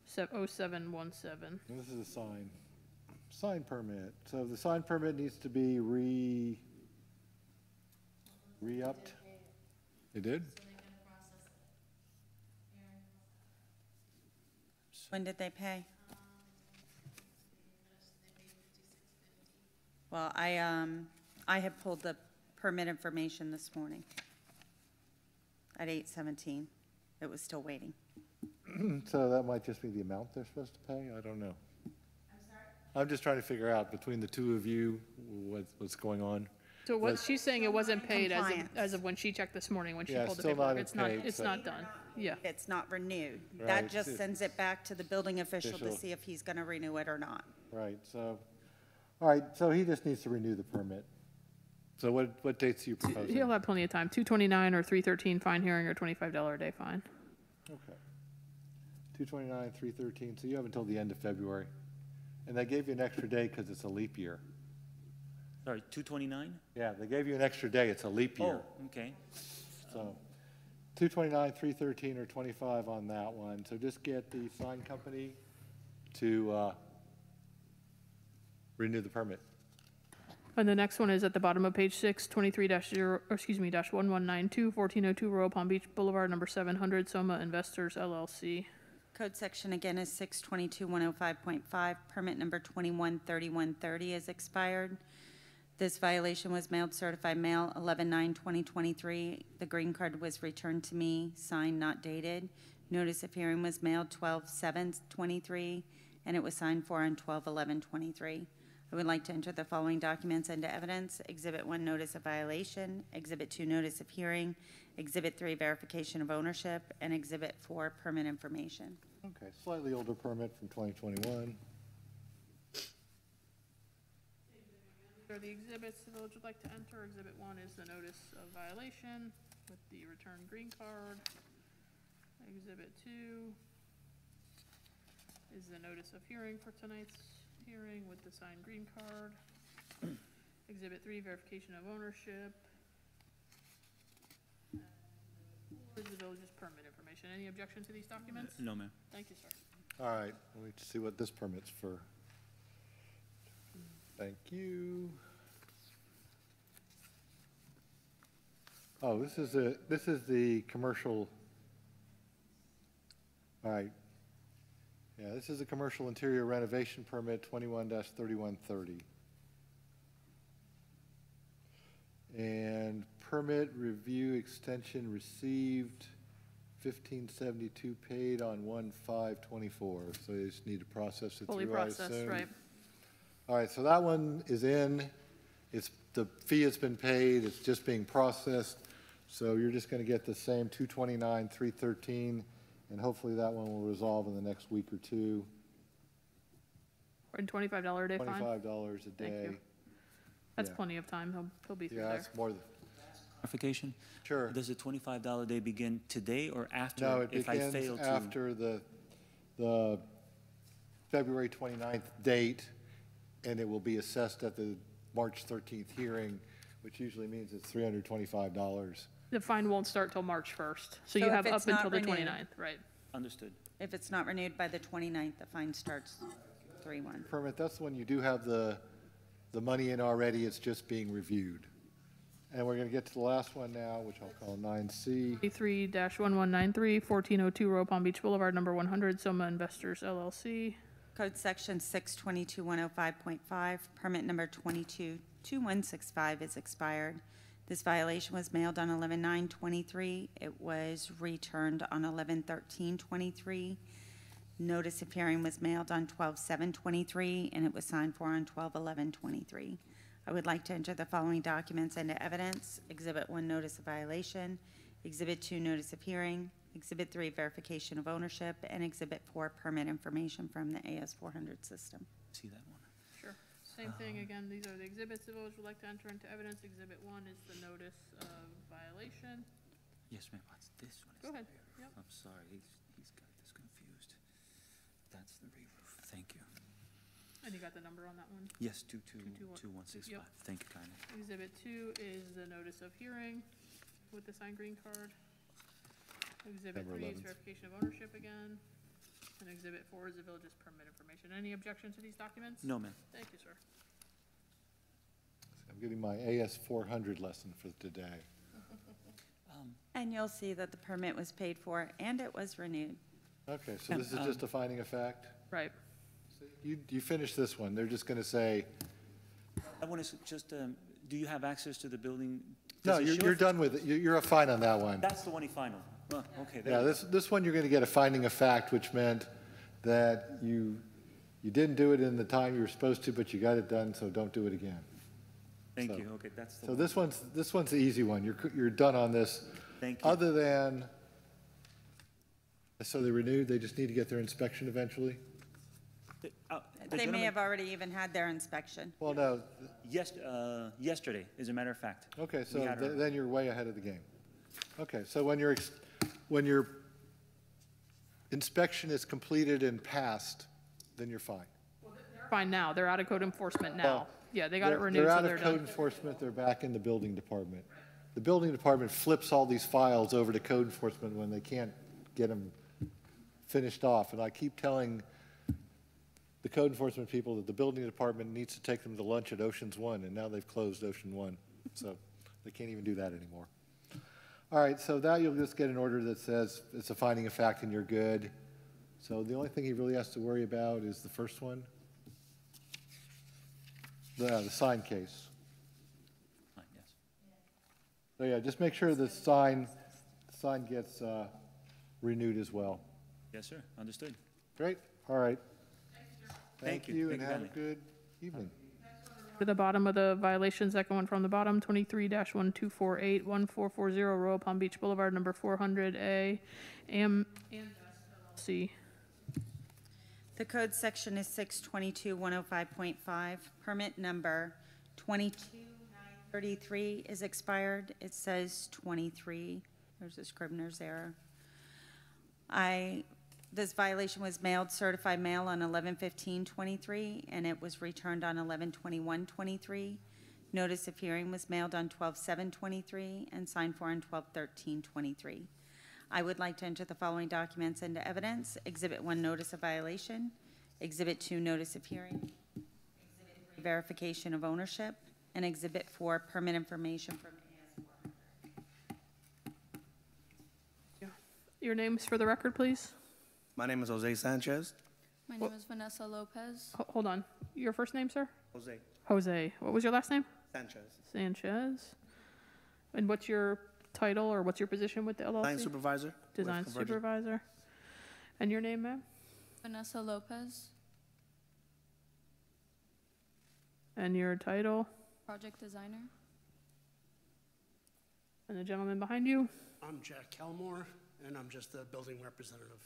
0717. This is a sign permit. So the sign permit needs to be re-upped. It did? When did they pay? Well, I have pulled the permit information this morning at 8:17. It was still waiting. So that might just be the amount they're supposed to pay? I don't know. I'm just trying to figure out between the two of you what's going on. So what she's saying, it wasn't paid Compliance. as of when she checked this morning, when she Yeah, pulled the still not paperwork. paid, It's so- not done. Yeah. It's not renewed. Right, That just it's- sends it back to the building official to Official. see if he's going to renew it or not. Right, so, all right, so he just needs to renew the permit. So what dates are you proposing? He'll have plenty of time. 229 or 313 fine hearing or $25 a day fine. Okay. 229, 313, so you have until the end of February. And they gave you an extra day because it's a leap year. Sorry, 229? Yeah, they gave you an extra day, it's a leap year. Oh, okay. So 229, 313, or 25 on that one. So just get the sign company to renew the permit. And the next one is at the bottom of page 6, 23-1192, 1402 Royal Palm Beach Boulevard, number 700, Soma Investors LLC. Code section again is 622-105.5. Permit number 213130 is expired. This violation was mailed certified mail 11/9/2023. The green card was returned to me, signed, not dated. Notice of hearing was mailed 12/7/23, and it was signed for on 12/11/23. I would like to enter the following documents into evidence. Exhibit 1, notice of violation. Exhibit 2, notice of hearing. Exhibit 3, verification of ownership. And Exhibit 4, permit information. Okay, slightly older permit from 2021. These are the exhibits the village would like to enter. Exhibit 1 is the notice of violation with the return green card. Exhibit 2 is the notice of hearing for tonight's hearing with the signed green card. Exhibit 3, verification of ownership. And the village's permit information. Any objection to these documents? No, ma'am. Thank you, sir. All right, let me see what this permit's for. Thank you. Oh, this is the commercial. All right. Yeah, this is a commercial interior renovation permit, 21-3130. And permit review extension received, 1572 paid on 1/5/24. So you just need to process it Fully through, I processed, assume. right. All right, so that one is in. The fee has been paid, it's just being processed. So you're just going to get the same 229, 313, and hopefully that one will resolve in the next week or two. And $25 a day fine? $25 a Thank day. you. That's Yeah. plenty of time. He'll be through Yeah, there. that's more than, Clarification? sure. Does the $25 day begin today or after? No, it if I fail begins to? after the February 29th date, and it will be assessed at the March 13th hearing, which usually means it's $325. The fine won't start till March 1st. So So you if have up it's not until the renewed- 29th, right? Understood. If it's not renewed by the 29th, the fine starts 3/1. Permit, that's when you do have the money in already, it's just being reviewed. And we're going to get to the last one now, which I'll call 9C. 23-1193, 1402 Royal Palm Beach Boulevard, number 100, Soma Investors LLC. Code section 622-105.5, permit number 222165 is expired. This violation was mailed on 11/9/23. It was returned on 11/13/23. Notice of hearing was mailed on 12/7/23, and it was signed for on 12/11/23. I would like to enter the following documents into evidence. Exhibit 1, notice of violation. Exhibit 2, notice of hearing. Exhibit 3, verification of ownership. And Exhibit 4, permit information from the AS400 system. See that one? Sure. Same thing, again, these are the exhibits the village would like to enter into evidence. Exhibit 1 is the notice of violation. Yes, ma'am, what's this one? Go Is ahead. the Yep. re-roof. I'm sorry, he's got this confused. That's the re-roof, thank you. And you got the number on that one? Yes, 222165, Yep. thank you kindly. Exhibit 2 is the notice of hearing with the signed green card. Exhibit Number 3 is 11. verification of ownership again. And Exhibit 4 is the village's permit information. Any objection to these documents? No, ma'am. Thank you, sir. I'm getting my AS 400 lesson for today. And you'll see that the permit was paid for and it was renewed. Okay, so this is just a finding of fact? Right. You finish this one, they're just gonna say, I want to just, do you have access to the building? no, Does it show you're if- done with it, you're a fine on that one. That's the one he final. Oh, okay. there Yeah, we go. this one, you're gonna get a finding of fact, which meant that you didn't do it in the time you were supposed to, but you got it done, so don't do it again. Thank so- you, okay, that's the So one. this one's the easy one, you're done on this. Thank you. Other than, so they renewed, they just need to get their inspection eventually? The They may gentleman- have already even had their inspection. Well, no, Yesterday, as a matter of fact. okay, so We had our- then you're way ahead of the game. Okay, so when your inspection is completed and passed, then you're fine. Fine now, they're out of code enforcement now. Well, Yeah, they got it They're- renewed, so They're they're out of code done. enforcement, they're back in the building department. The building department flips all these files over to code enforcement when they can't get them finished off. And I keep telling the code enforcement people that the building department needs to take them to lunch at Ocean's One, and now they've closed Ocean One. So they can't even do that anymore. All right, so now you'll just get an order that says it's a finding of fact and you're good. So the only thing he really has to worry about is the first one. The sign case. Fine, yes. So yeah, just make sure the sign gets renewed as well. Yes, sir, understood. Great, all right. Thank you. You, Thank and you have a kindly. good evening. To the bottom of the violations, second one from the bottom, 23-1248, 1440 Royal Palm Beach Boulevard, number 400A, LLC. The code section is 622-105.5. Permit number 22933 is expired. It says 23. There's a Scribner's error. This violation was mailed certified mail on 11/15/23, and it was returned on 11/21/23. Notice of hearing was mailed on 12/7/23 and signed for on 12/13/23. I would like to enter the following documents into evidence. Exhibit 1, notice of violation. Exhibit 2, notice of hearing. Exhibit 3, verification of ownership. And Exhibit 4, permit information from AS4. Your names for the record, please? My name is Jose Sanchez. My name is Vanessa Lopez. Hold on. Your first name, sir? Jose Jose. What was your last name? Sanchez. Sanchez. And what's your title or what's your position with the LLC? Design supervisor. Design with Convergent. supervisor. And your name, ma'am? Vanessa Lopez, And your title? project designer. And the gentleman behind you? I'm Jack Kelmore, and I'm just the building representative.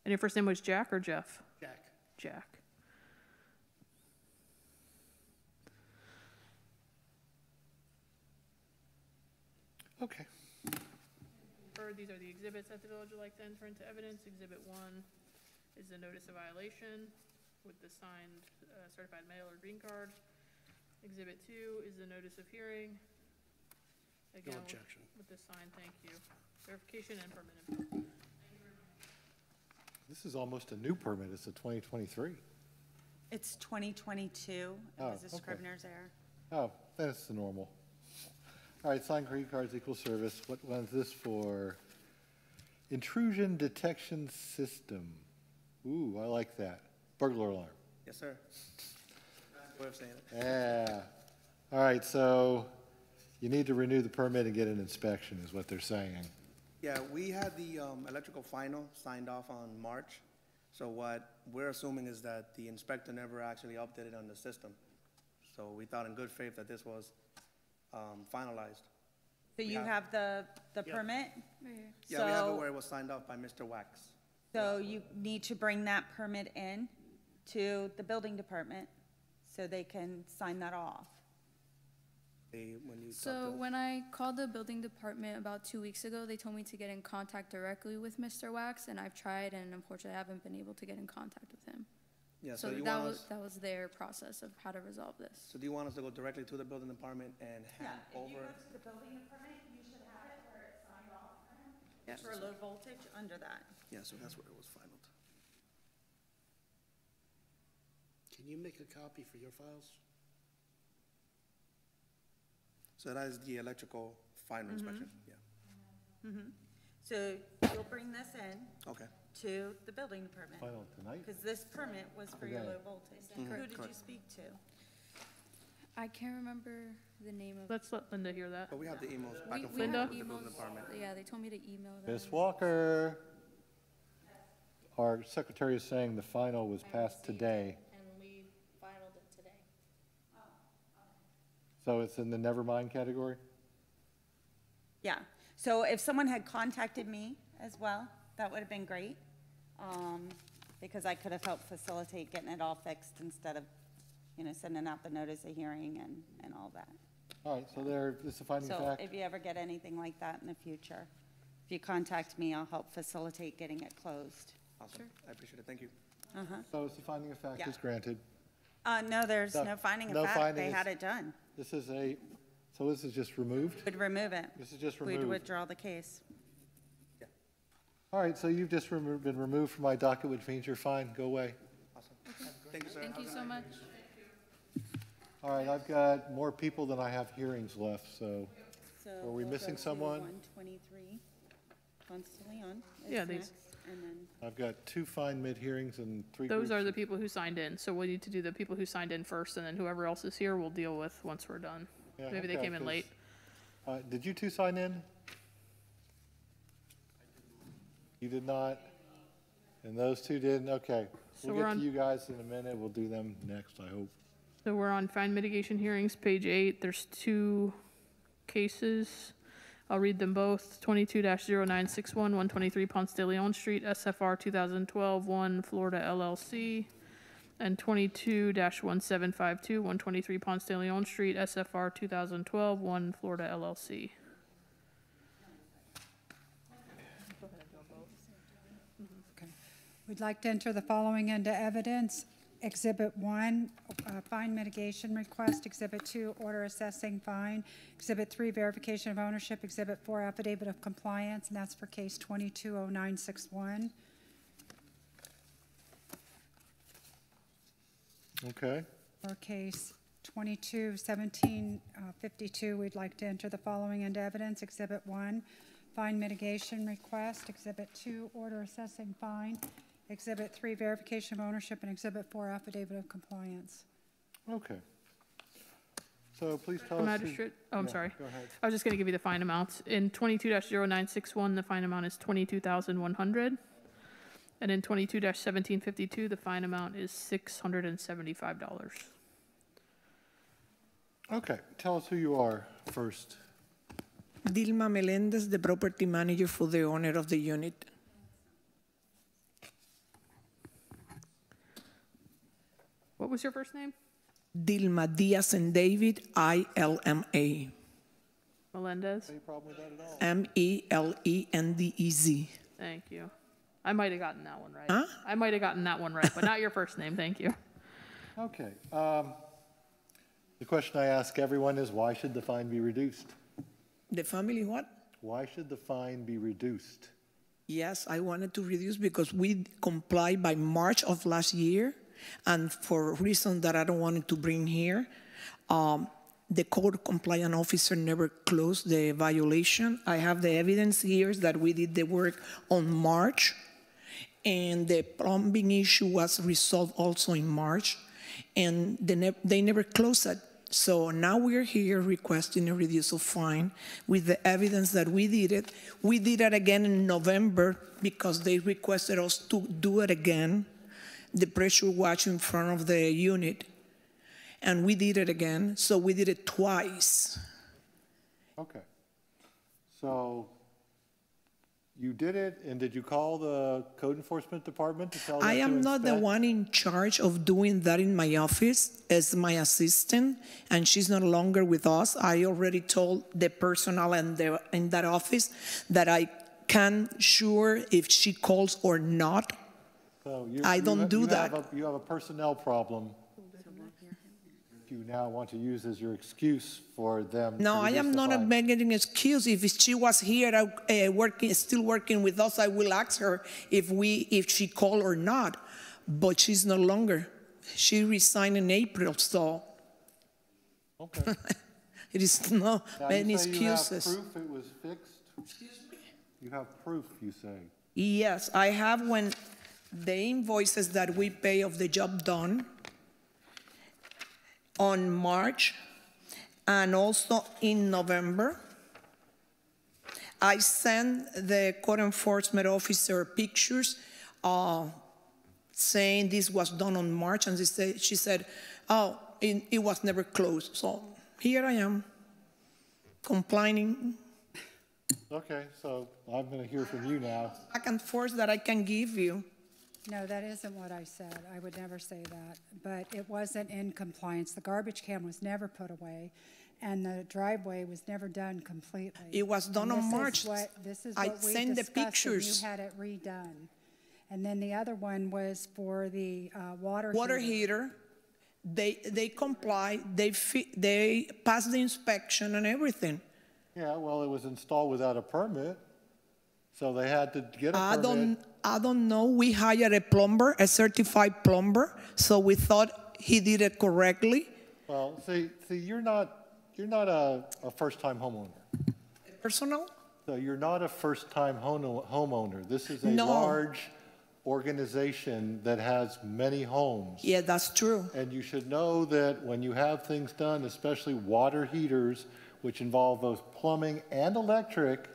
And your first name was Jack or Jeff? Jack. Jack. Okay. These are the exhibits that the village would like to enter into evidence. Exhibit 1 is the notice of violation with the signed certified mail or green card. Exhibit 2 is the notice of hearing. Again, No objection. with the sign, thank you. Verification and permit info. This is almost a new permit, it's a 2023. It's 2022. It Oh, was a okay. Scribner's error. Oh, that's the normal. All right, signed green cards equal service. What one's this for? Intrusion detection system. Ooh, I like that. Burglar alarm. Yes, sir. Nice way of saying it. Yeah. All right, so you need to renew the permit and get an inspection is what they're saying. Yeah, we had the electrical final signed off on March. So what we're assuming is that the inspector never actually updated on the system. So we thought in good faith that this was finalized. So you have the permit? Right here. Yeah, we have it So- where it was signed off by Mr. Wax. So you need to bring that permit in to the building department so so they can sign that off. So when I called the building department about 2 weeks ago, they told me to get in contact directly with Mr. Wax, and I've tried, and unfortunately I haven't been able to get in contact with him. Yeah, So you that want was, us, that was their process of how to resolve this. so do you want us to go directly to the building department and hand over? to the building department, you should have it where it's signed off. Yeah. For low voltage, under that. Yeah, so that's where it was finalized. Can you make a copy for your files? So that is the electrical final inspection, yeah. So you'll bring this in Okay. to the building department. Final tonight? Because this permit was for your Okay. low voltage. Who did you Correct. speak to? I can't remember the name of. Let's let Linda hear that. But we have the emails back We- and we forth have with the building emails. department. Yeah, they told me to email them. Ms. Walker, our secretary is saying the final was passed today, And we filed it today. so it's in the never mind category? Yeah, so if someone had contacted me as well, that would have been great. Because I could have helped facilitate getting it all fixed instead of, sending out the notice of hearing and all that. All right, so there, this is a finding of So fact? if you ever get anything like that in the future, if you contact me, I'll help facilitate getting it closed. Awesome, I appreciate it, thank you. So it's a finding of fact Yeah. is granted. No, there's No- no finding no of fact. finding They is- had it done. This is so this is just removed? We'd remove it. This is just We'd removed? withdraw the case. All right, so you've just been removed from my docket, which means you're fine, go away. Awesome. Thank you, sir. Thank you so much. All right, I've got more people than I have hearings left, so So Are we we'll missing go to someone? 123, Ponce de Leon is Yeah, these- next, and then, I've got 2 fine mid-hearings and 3 Those are groups the of- people who signed in, so we need to do the people who signed in first, and then whoever else is here we'll deal with once we're done. Yeah, Maybe they okay, came in 'cause- late. Did you 2 sign in? You did not? And those 2 didn't? Okay. So We'll we're get on- to you guys in a minute. We'll do them next, I hope. So we're on fine mitigation hearings, page 8. There's 2 cases. I'll read them both. 22-0961, 123 Ponce de Leon Street, SFR 2012-1, Florida LLC. And 22-1752, 123 Ponce de Leon Street, SFR 2012-1, Florida LLC. We'd like to enter the following into evidence. Exhibit 1, fine mitigation request. Exhibit 2, order assessing fine. Exhibit 3, verification of ownership. Exhibit 4, affidavit of compliance, and that's for case 220961. Okay. For case 221752, we'd like to enter the following into evidence. Exhibit 1, fine mitigation request. Exhibit 2, order assessing fine. Exhibit 3, verification of ownership, and Exhibit 4, affidavit of compliance. Okay. So please tell us. Magistrate, I'm Yeah, sorry. Go ahead. I was just going to give you the fine amounts. In 22-0961, the fine amount is $22,100. And in 22-1752, the fine amount is $675. Okay, tell us who you are first. Dilma Melendez, the property manager for the owner of the unit. What was your first name? Dilma Diaz and David, ILMA. Melendez? Any problem with that at all? MELENDEZ. Thank you. I might have gotten that one right. Huh? I might have gotten that one right, but not your first name. Thank you. Okay. The question I ask everyone is, why should the fine be reduced? The family what? Why should the fine be reduced? Yes, I wanted to reduce because we complied by March of last year, and for a reason that I don't want to bring here, the code compliance officer never closed the violation. I have the evidence here that we did the work on March, and the plumbing issue was resolved also in March, and they never closed it. So now we're here requesting a reduced fine with the evidence that we did it. We did it again in November because they requested us to do it again, the pressure wash in front of the unit. And we did it again, so we did it twice. Okay. So You did it, and did you call the code enforcement department to tell them I to am not the inspect? one in charge of doing that in my office. It's my assistant, and she's no longer with us. I already told the personnel in that office that I can't sure if she calls or not. So I don't do that. You have a personnel problem. You now want to use as your excuse for them. No, I am not making an excuse. If she was here still working with us, I will ask her if she called or not. But she's no longer. She resigned in April, so Okay. it is not Now, many you say excuses. You have proof it was fixed? Excuse me? You have proof, you say? Yes, I have when the invoices that we pay of the job done on March and also in November. I sent the code enforcement officer pictures saying this was done on March, and she said, oh, it was never closed. So here I am, complaining. Okay, so I'm going to hear from you now. Back and forth that I can give you. No, that isn't what I said. I would never say that. But it wasn't in compliance. The garbage can was never put away, and the driveway was never done completely. It was done on March. This is I what we sent the discussed, and pictures. you had it redone. And then the other one was for the water heater. They comply. They passed the inspection and everything. Yeah, well, it was installed without a permit, so they had to get a permit. I don't know. We hired a plumber, a certified plumber, so we thought he did it correctly. Well, see, you're not a first-time homeowner. Personal? So you're not a first-time homeowner. This is a No. large organization that has many homes. Yeah, that's true. And you should know that when you have things done, especially water heaters, which involve both plumbing and electric,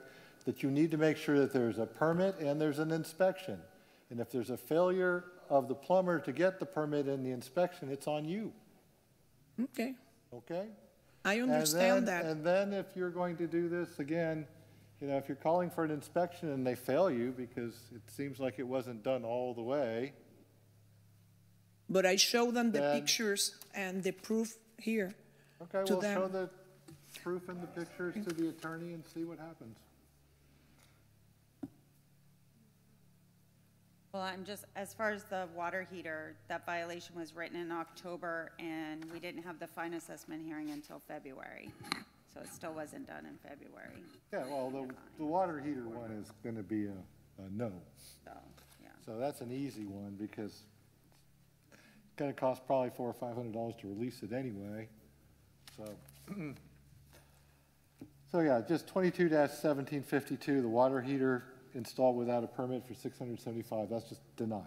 that you need to make sure that there's a permit and there's an inspection. And if there's a failure of the plumber to get the permit and the inspection, it's on you. Okay. Okay? I understand that. And then if you're going to do this again, if you're calling for an inspection and they fail you because it seems like it wasn't done all the way. But I show them the pictures and the proof here. Okay, to well, them. show the proof and the pictures to the attorney and see what happens. Well, as far as the water heater, that violation was written in October, and we didn't have the fine assessment hearing until February. So it still wasn't done in February. Yeah, well, the water heater one is going to be a no. So, yeah. So that's an easy one because it's going to cost probably $400 or $500 to release it anyway. So yeah, just 22-1752, the water heater installed without a permit for $675. That's just denied.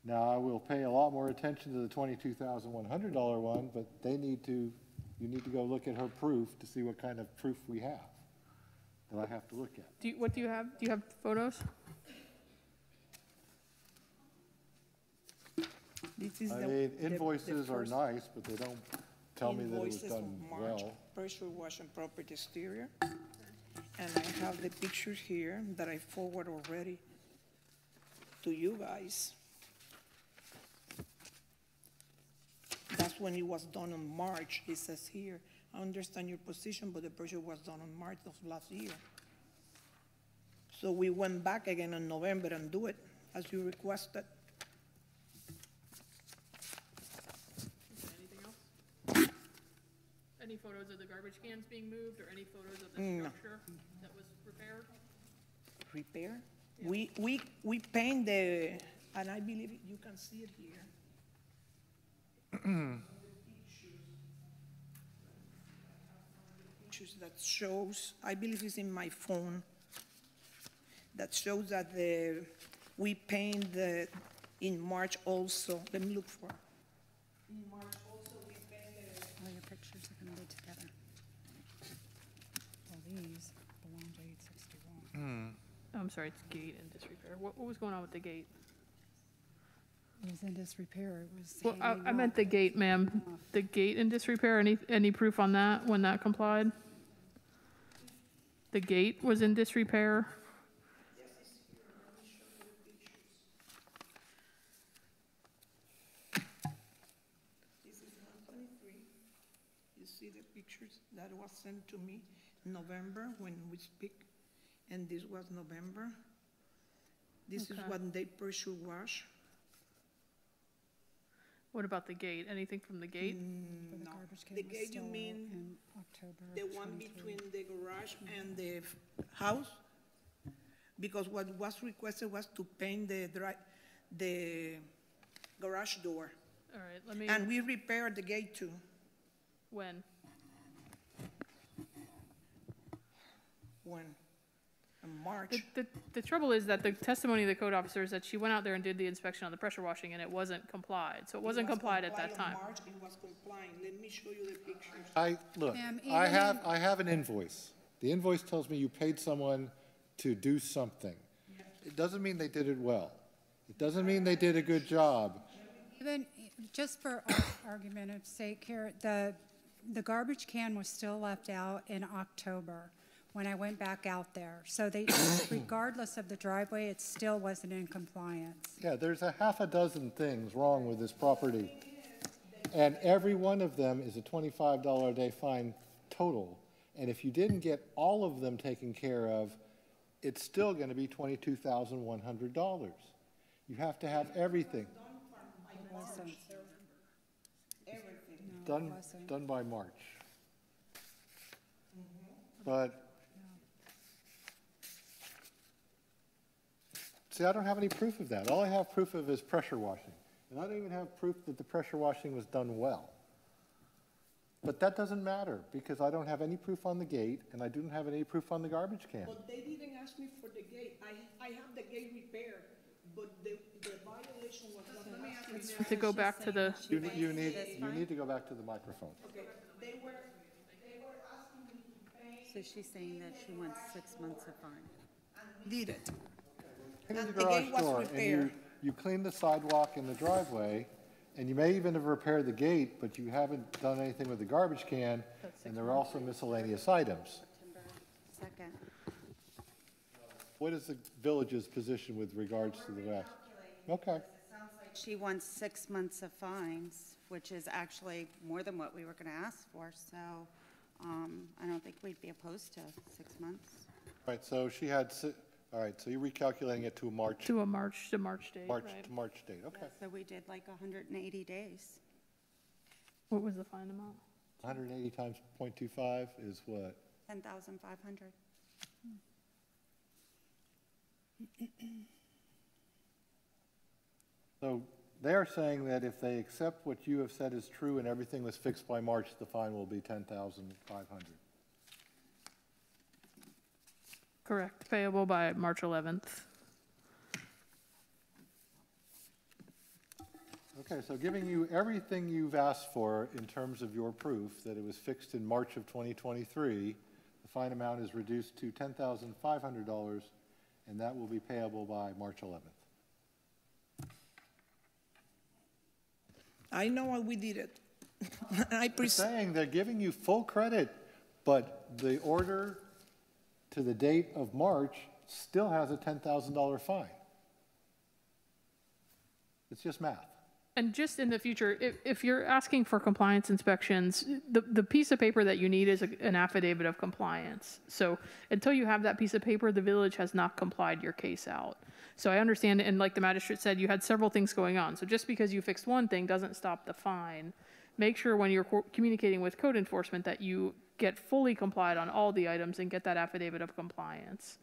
Now I will pay a lot more attention to the $22,100 one, but you need to go look at her proof to see what kind of proof we have that I have to look at. What do you have? Do you have photos? Invoices are nice, but they don't tell me that it was done well. Pressure wash and property exterior. And I have the pictures here that I forward already to you guys. That's when it was done in March, it says here. I understand your position, but the pressure was done in March of last year. So we went back again in November and do it as you requested. Anything else? Any photos of the garbage cans being moved or any photos of the structure that was repaired? Repair? Yeah. We paint the, and I believe you can see it here. Pictures that shows, I believe it's in my phone, that shows that we paint in March also. Let me look for. In March also we paint all your pictures are going to be together. Well, these belong to 861. I'm sorry, it's gate and disrepair. What was going on with the gate? It was in disrepair. It was. Well, I meant the gate, ma'am. The gate in disrepair. Any proof on that when that complied? The gate was in disrepair. This is 123. You see the pictures that was sent to me in November when we speak, and this was November. This is Okay. what they pressure wash. What about the gate? Anything from the gate? For the No, garbage can the was gate you still mean in October the of one 23. between the garage and the house? Because what was requested was to paint the garage door. All right, let me, And we repaired the gate too. when? When? In March. The trouble is that the testimony of the code officer is that she went out there and did the inspection on the pressure washing and it wasn't complied. So it wasn't complied at that time. In March, it was compliant. Let me show you the pictures. Look, Ma'am, I even have an invoice. The invoice tells me you paid someone to do something. It doesn't mean they did it well. It doesn't mean they did a good job. Even, just for argumentative sake here, the garbage can was still left out in October when I went back out there. So they, regardless of the driveway, it still wasn't in compliance. Yeah, there's a half a dozen things wrong with this property. And every one of them is a $25 a day fine total. And if you didn't get all of them taken care of, it's still going to be $22,100. You have to have everything. Done by March. But, see, I don't have any proof of that. All I have proof of is pressure washing. And I don't even have proof that the pressure washing was done well. But that doesn't matter, because I don't have any proof on the gate, and I didn't have any proof on the garbage can. But they didn't ask me for the gate. I have the gate repaired, but the violation was. Let me ask you. To go back to the, You need to go back to the microphone. Okay, they were asking me to pay. So she's saying that she wants 6 months of fine. Did it. Clean And the the garage gate was door, and repaired. you cleaned the sidewalk and the driveway, and you may even have repaired the gate, but you haven't done anything with the garbage can, and there are also miscellaneous items. Second. What is the village's position with regards to the rest? Okay. She wants 6 months of fines, which is actually more than what we were going to ask for, so I don't think we'd be opposed to 6 months. All right, so she had, all right, so you're recalculating it to a March to March date, right? March date, okay. So we did like 180 days. What was the fine amount? 180 times 0.25 is what? 10,500. So they are saying that if they accept what you have said is true and everything was fixed by March, the fine will be $10,500. Correct, payable by March 11th. Okay, so giving you everything you've asked for in terms of your proof that it was fixed in March of 2023, the fine amount is reduced to $10,500, and that will be payable by March 11th. I know why we did it. They're saying they're giving you full credit, but the order to the date of March still has a $10,000 fine. It's just math. And just in the future, if you're asking for compliance inspections, the piece of paper that you need is an affidavit of compliance. So until you have that piece of paper, the village has not complied your case out. So I understand, and like the magistrate said, you had several things going on. So just because you fixed one thing doesn't stop the fine. Make sure when you're communicating with code enforcement that you get fully complied on all the items and get that affidavit of compliance.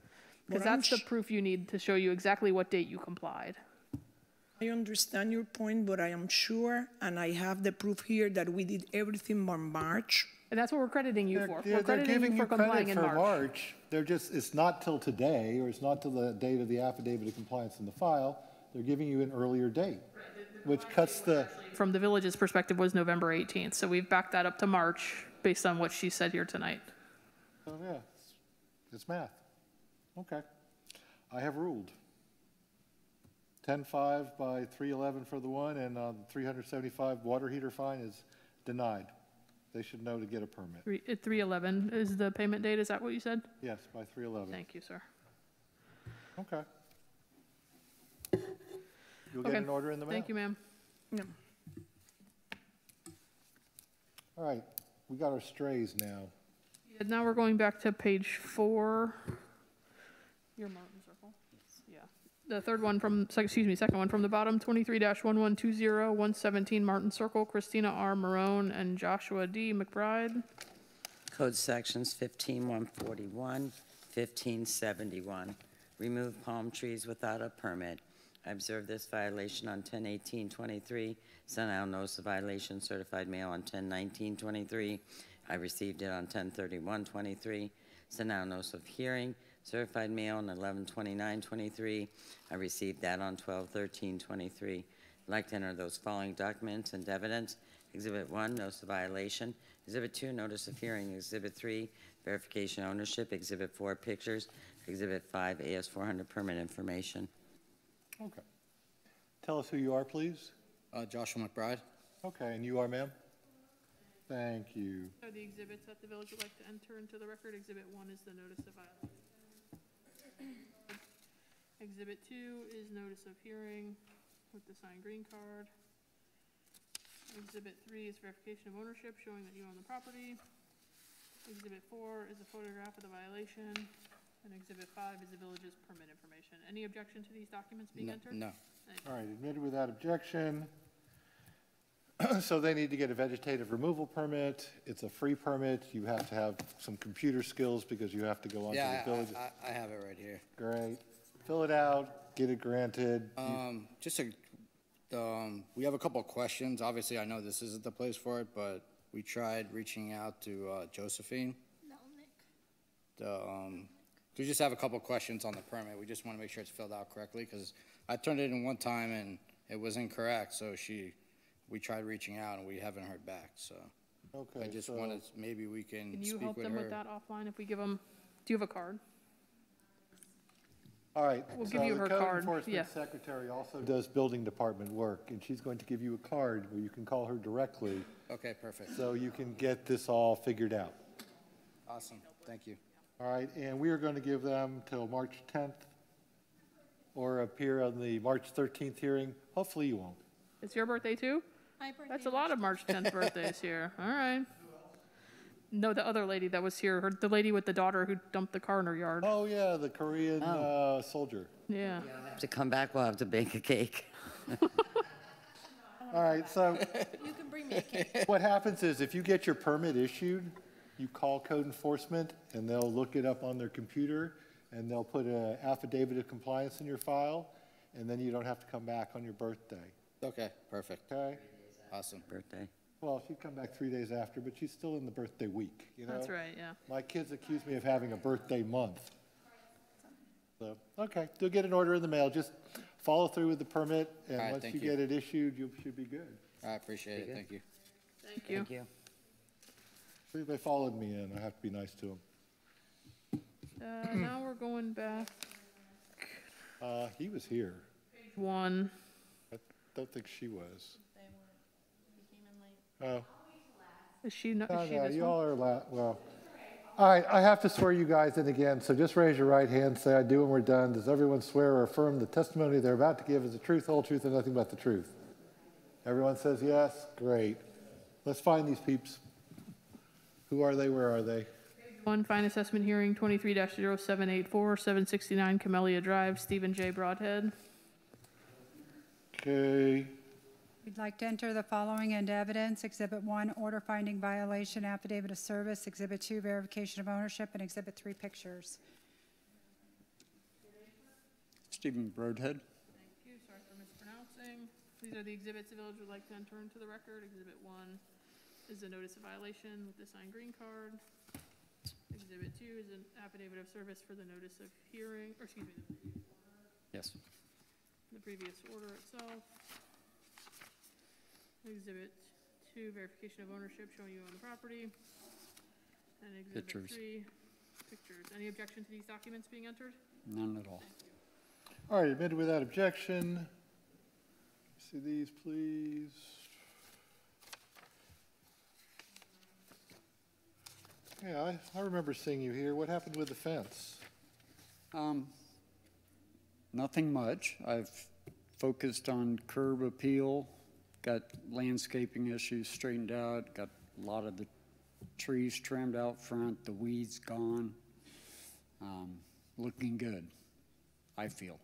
Because that's the proof you need to show you exactly what date you complied. I understand your point, but I am sure, and I have the proof here, that we did everything by March. And that's what we're crediting you for. They're We're crediting giving you for complying in credit for March. March. They're just, it's not till today, or it's not till the date of the affidavit of compliance in the file. They're giving you an earlier date, which cuts the... From the village's perspective was November 18th. So we've backed that up to March based on what she said here tonight. Oh, yeah, it's math. Okay. I have ruled. 10.5 by 311 for the one, and 375 water heater fine is denied. They should know to get a permit. 3/11 is the payment date, is that what you said? Yes, by 3/11. Thank you, sir. Okay. You'll get Okay. an order in the mail. Thank you, ma'am. All right, we got our strays now. Yeah, now we're going back to page 4. Your Martin Circle? Yeah. The third one from, second one from the bottom, 23-1120, 117 Martin Circle, Christina R. Marone and Joshua D. McBride. Code sections 15141, 1571. Remove palm trees without a permit. I observed this violation on 10/18/23. Sent out notice of violation, certified mail on 10/19/23. I received it on 10/31/23. Sent out notice of hearing, certified mail on 11/29/23. I received that on 12/13/23. I'd like to enter those following documents and evidence. Exhibit 1, notice of violation. Exhibit 2, notice of hearing. Exhibit 3, verification ownership. Exhibit 4, pictures. Exhibit 5, AS400 permit information. Okay. Tell us who you are, please. Joshua McBride. Okay, and you are, ma'am? Thank you. So the exhibits that the village would like to enter into the record, Exhibit 1 is the notice of violation. Exhibit 2 is notice of hearing with the signed green card. Exhibit 3 is verification of ownership showing that you own the property. Exhibit 4 is a photograph of the violation. And Exhibit 5 is the village's permit information. Any objection to these documents being entered? No. All right, admitted without objection. So they need to get a vegetative removal permit. It's a free permit. You have to have some computer skills because you have to go onto the village. I have it right here. Great. Fill it out, get it granted. We have a couple of questions. Obviously, I know this isn't the place for it, but we tried reaching out to Josephine. We just have a couple of questions on the permit. We just want to make sure it's filled out correctly because I turned it in one time and it was incorrect. So we tried reaching out and we haven't heard back. So okay, I just wanted, maybe we can Can you speak help with them her. with that offline if we give them, do you have a card? All right. We'll give you her So the card, code enforcement yeah. secretary also does building department work, and she's going to give you a card where you can call her directly. Okay, perfect. So you can get this all figured out. Awesome. Thank you. All right, and we are going to give them till March 10th or appear on the March 13th hearing. Hopefully you won't. It's your birthday too? My birthday. That's a lot of March 10th birthdays here. All right. No, the other lady that was here, the lady with the daughter who dumped the car in her yard. Oh, yeah, the Korean soldier. Yeah. To come back, we'll have to bake a cake. All right, so You can bring me a cake. what happens is if you get your permit issued, you call code enforcement and they'll look it up on their computer and they'll put an affidavit of compliance in your file and then you don't have to come back on your birthday. Okay, perfect. Okay? Awesome. Birthday. Well, she'd come back 3 days after, but she's still in the birthday week, you know? That's right, yeah. My kids accuse me of having a birthday month. So, okay, you'll get an order in the mail. Just follow through with the permit, and All right, once thank you you. get it issued, you should be good. I appreciate it. Thank you. Thank you. Thank you. See, they followed me in. I have to be nice to them. Now we're going back He was here. 1. I don't think she was. Oh. Is she not? No, Is she no, this you one? all are, well. All right, I have to swear you guys in again, so just raise your right hand, say I do, and we're done. Does everyone swear or affirm the testimony they're about to give is the truth, whole truth, and nothing but the truth? Everyone says yes? Great. Let's find these peeps. Who are they? Where are they? 1, fine assessment hearing, 23-0784, 769 Camellia Drive, Stephen J. Broadhead. Okay. We'd like to enter the following into evidence. Exhibit 1, order finding violation, affidavit of service. Exhibit 2, verification of ownership. And Exhibit 3, pictures. Stephen Broadhead. Thank you, sorry for mispronouncing. These are the exhibits the village would like to enter into the record. Exhibit 1 is a notice of violation with the signed green card. Exhibit 2 is an affidavit of service for the notice of hearing, or excuse me, Yes. the previous order itself. Exhibit 2, verification of ownership showing you own the property. And Exhibit Pictures. 3, pictures. Any objection to these documents being entered? None at all. All right, admitted without objection. See these, please. Yeah, I remember seeing you here. What happened with the fence? Nothing much. I've focused on curb appeal, got landscaping issues straightened out, got a lot of the trees trimmed out front, the weeds gone. Looking good, I feel.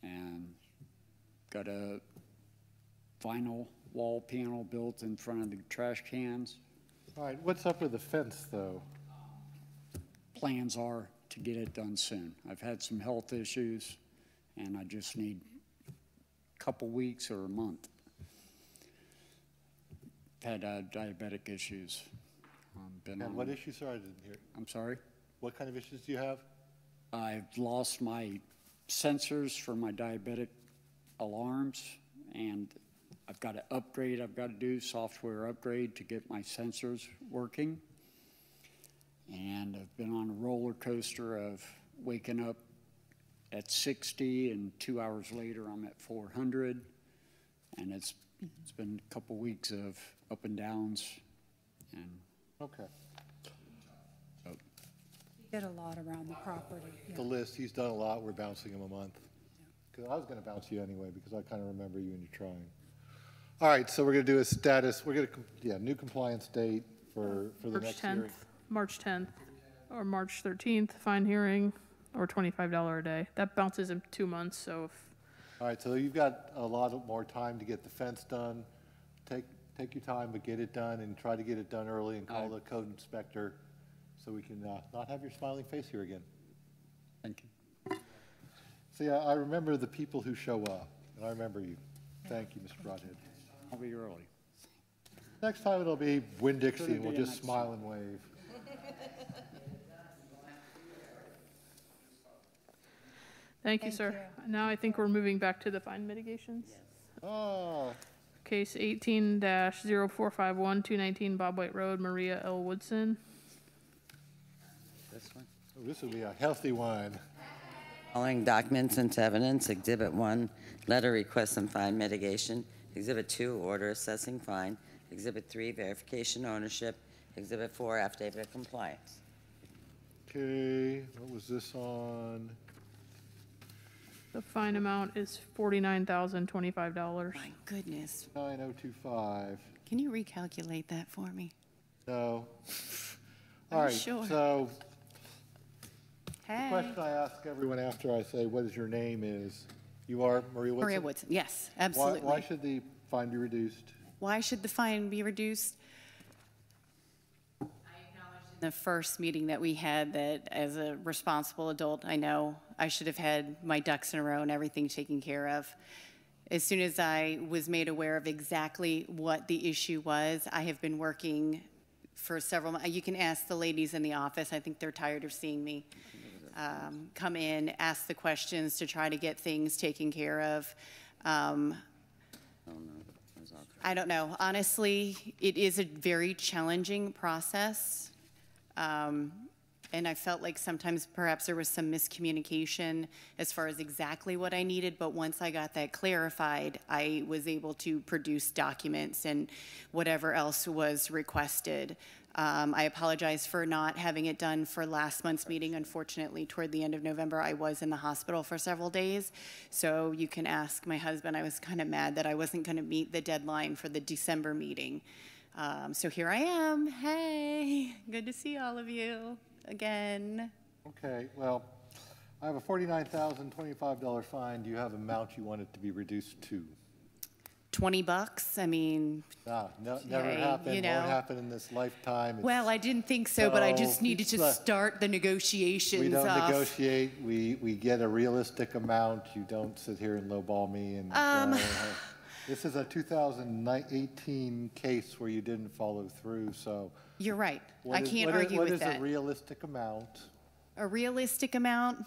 And got a vinyl wall panel built in front of the trash cans. All right, what's up with the fence, though? Plans are to get it done soon. I've had some health issues, and I just need a couple weeks or a month. Had diabetic issues. And what issues, sir? I didn't hear. I'm sorry? What kind of issues do you have? I've lost my sensors for my diabetic alarms, and I've got an upgrade I've got to do, software upgrade to get my sensors working. And I've been on a roller coaster of waking up at 60 and 2 hours later I'm at 400. And it's been a couple weeks of up and downs. And okay. He did a lot around the property. The list, he's done a lot. We're bouncing him a month. Because I was going to bounce you anyway because I kind of remember you and you're trying. All right, so we're going to do a status. We're going to, new compliance date for the next hearing. March 10th, or March 13th, fine hearing, or $25 a day. That bounces in 2 months, so if... All right, so you've got a lot more time to get the fence done. Take your time, but get it done, and try to get it done early, and call the code inspector so we can not have your smiling face here again. Thank you. See, I remember the people who show up, and I remember you. Thank you, Mr. Broadhead. I'll be early. Next time it'll be Winn-Dixie, and we'll just smile and wave. Thank you, sir. Now I think we're moving back to the fine mitigations. Oh. Case 18-0451, 219 Bob White Road, Maria L. Woodson. This one? Oh, this will be a healthy one. Following documents into evidence, Exhibit 1, letter request and fine mitigation. Exhibit 2, order assessing fine. Exhibit 3, verification ownership. Exhibit 4, affidavit of compliance. Okay, what was this on? The fine amount is $49,025. My goodness. 9025. Can you recalculate that for me? No. Are All you right, sure? so the Hey. question I ask everyone after I say, what is your name is, you are Maria Woodson? Maria Woodson, yes, absolutely. Why should the fine be reduced? Why should the fine be reduced? I acknowledged in the first meeting that we had that as a responsible adult, I know I should have had my ducks in a row and everything taken care of. As soon as I was made aware of exactly what the issue was, I have been working for several months. You can ask the ladies in the office. I think they're tired of seeing me come in, ask the questions to try to get things taken care of. I don't know. Honestly, it is a very challenging process. And I felt like sometimes perhaps there was some miscommunication as far as exactly what I needed, but once I got that clarified, I was able to produce documents and whatever else was requested. I apologize for not having it done for last month's meeting. Unfortunately, toward the end of November, I was in the hospital for several days. So you can ask my husband. I was kind of mad that I wasn't going to meet the deadline for the December meeting. So here I am. Hey, good to see all of you again. Okay, well, I have a $49,025 fine. Do you have an amount you want it to be reduced to? $20. I mean, never hey, happened. you know. Won't happen in this lifetime. Well, I didn't think so, but I just needed to start the negotiations. We don't off. negotiate. We get a realistic amount. You don't sit here and lowball me. And this is a 2018 case where you didn't follow through. So you're right. I can't argue with that. What is a realistic amount? A realistic amount?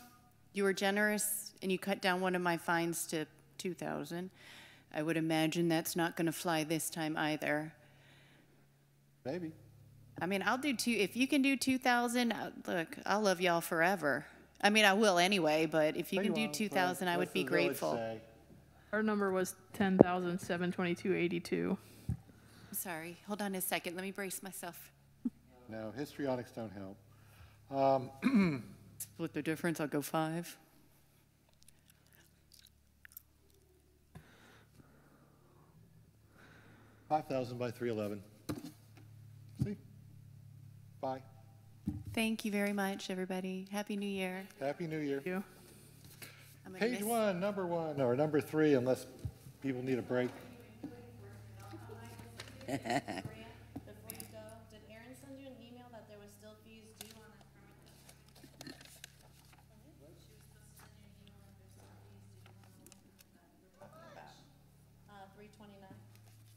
You were generous, and you cut down one of my fines to $2,000. I would imagine that's not going to fly this time either. Maybe. I mean, I'll do two. If you can do 2,000, look, I'll love y'all forever. I mean, I will anyway, but if you can do 2,000, I would be grateful. Our number was $10,722.82. I'm sorry. Hold on a second. Let me brace myself. No, histrionics don't help. Split the difference, I'll go 5. $5,000 by 311. See? Bye. Thank you very much, everybody. Happy New Year. Happy New Year. You. I'm gonna Page miss- 1, number 1, or number 3, unless people need a break. Before you go, did Aaron send you an email that there was still fees due on that permit? She was supposed to send you an email that there's still fees due on the one that you're talking about. $329.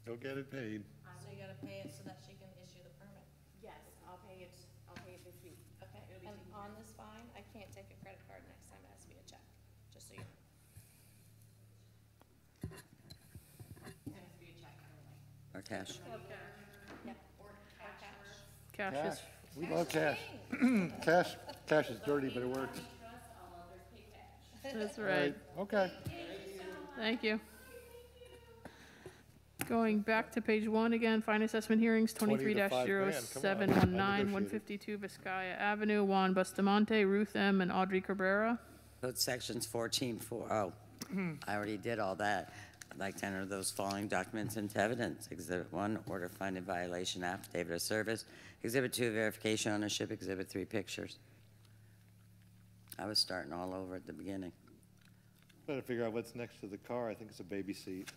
Go get it paid. So you gotta pay it so that she can issue the permit. Yes, I'll pay it this week. Okay, and on this fine, I can't take a credit card next time, it has to be a check, just so you know. It has to be a check only. Or cash. Yep, or cash. Cash Cash. is, We love cash. Cash is dirty, but it works. that's right. Okay. Thank you. Going back to page 1 again, fine assessment hearings, 20 to 5 grand, come on. 23-0719, Unnegotiated. 152 Vizcaya Avenue, Juan Bustamante, Ruth M., and Audrey Cabrera. Code sections 14.4, oh, I already did all that. I'd like to enter those following documents into evidence. Exhibit 1, order finding violation, affidavit of service. Exhibit 2, verification ownership. Exhibit 3, pictures. I was starting all over at the beginning. Better figure out what's next to the car. I think it's a baby seat.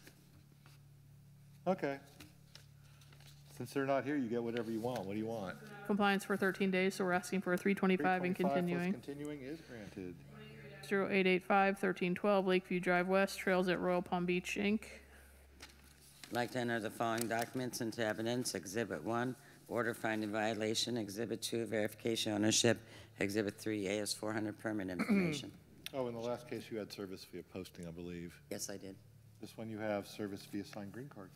Okay. Since they're not here, you get whatever you want. What do you want? Compliance for 13 days, so we're asking for a 325 and 325 plus continuing. continuing is granted. 0885, 1312 Lakeview Drive West, Trails at Royal Palm Beach, Inc. I'd like to enter the following documents into evidence. Exhibit 1, order finding violation. Exhibit 2, verification ownership. Exhibit 3, AS400 permit information. Oh, in the last case, you had service via posting, I believe. Yes, I did. This one you have service via signed green card.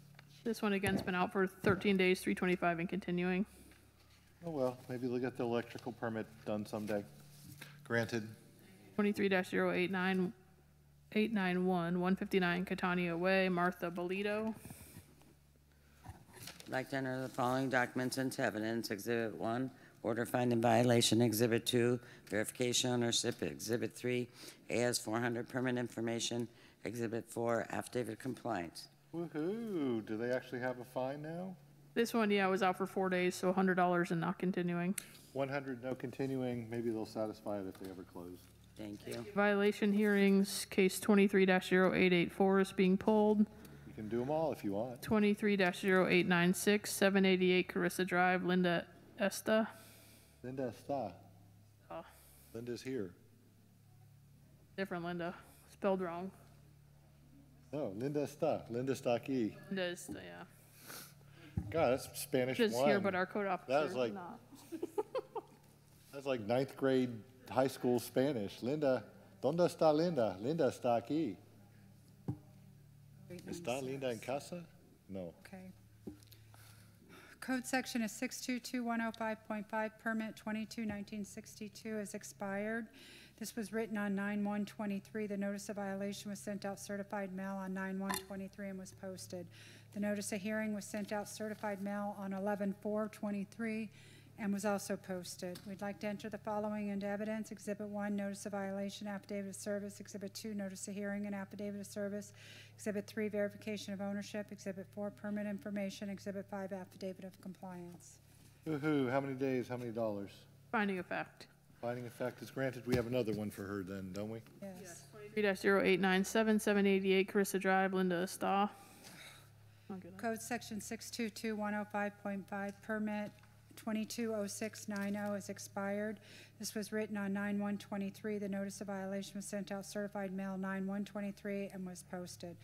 This one again's been out for 13 days, 325 and continuing. Oh, well, maybe they'll get the electrical permit done someday. Granted. 23-089891, 159 Catania Way, Martha Bolito. I'd like to enter the following documents into evidence. Exhibit 1, order finding violation. Exhibit 2, verification ownership. Exhibit 3, AS400 permit information. Exhibit 4, affidavit of compliance. Woohoo! Do they actually have a fine now? This one, yeah, was out for 4 days, so $100 and not continuing. 100, no continuing. Maybe they'll satisfy it if they ever close. Thank you. Violation hearings, case 23-0884 is being pulled. You can do them all if you want. 23-0896, 788 Carissa Drive, Linda Esta. Linda está. Oh, Linda's here. different Linda, spelled wrong. No, Linda está. Linda está aquí. Linda is, yeah. God, that's Spanish Just 1. here, but our code officer That was is like, not. that's like 9th grade high school Spanish. Linda, ¿dónde está Linda? Linda está aquí. ¿Está Linda en casa? No. Okay. Code section is 622105.5, permit 22-1962 is expired. This was written on 9/1/23. The notice of violation was sent out certified mail on 9/1/23 and was posted. The notice of hearing was sent out certified mail on 11/4/23 and was also posted. We'd like to enter the following into evidence. Exhibit 1, notice of violation, affidavit of service. Exhibit 2, notice of hearing and affidavit of service. Exhibit 3, verification of ownership. Exhibit 4, permit information. Exhibit 5, affidavit of compliance. Woohoo! How many days? How many dollars? Finding of fact. Finding of fact is granted. We have another one for her then, don't we? Yes. 23-0897, 788 Carissa Drive, Linda Esta. Code section 622105.5, permit 220690 is expired. This was written on 9/1/23. The notice of violation was sent out certified mail 9/1/23 and was posted.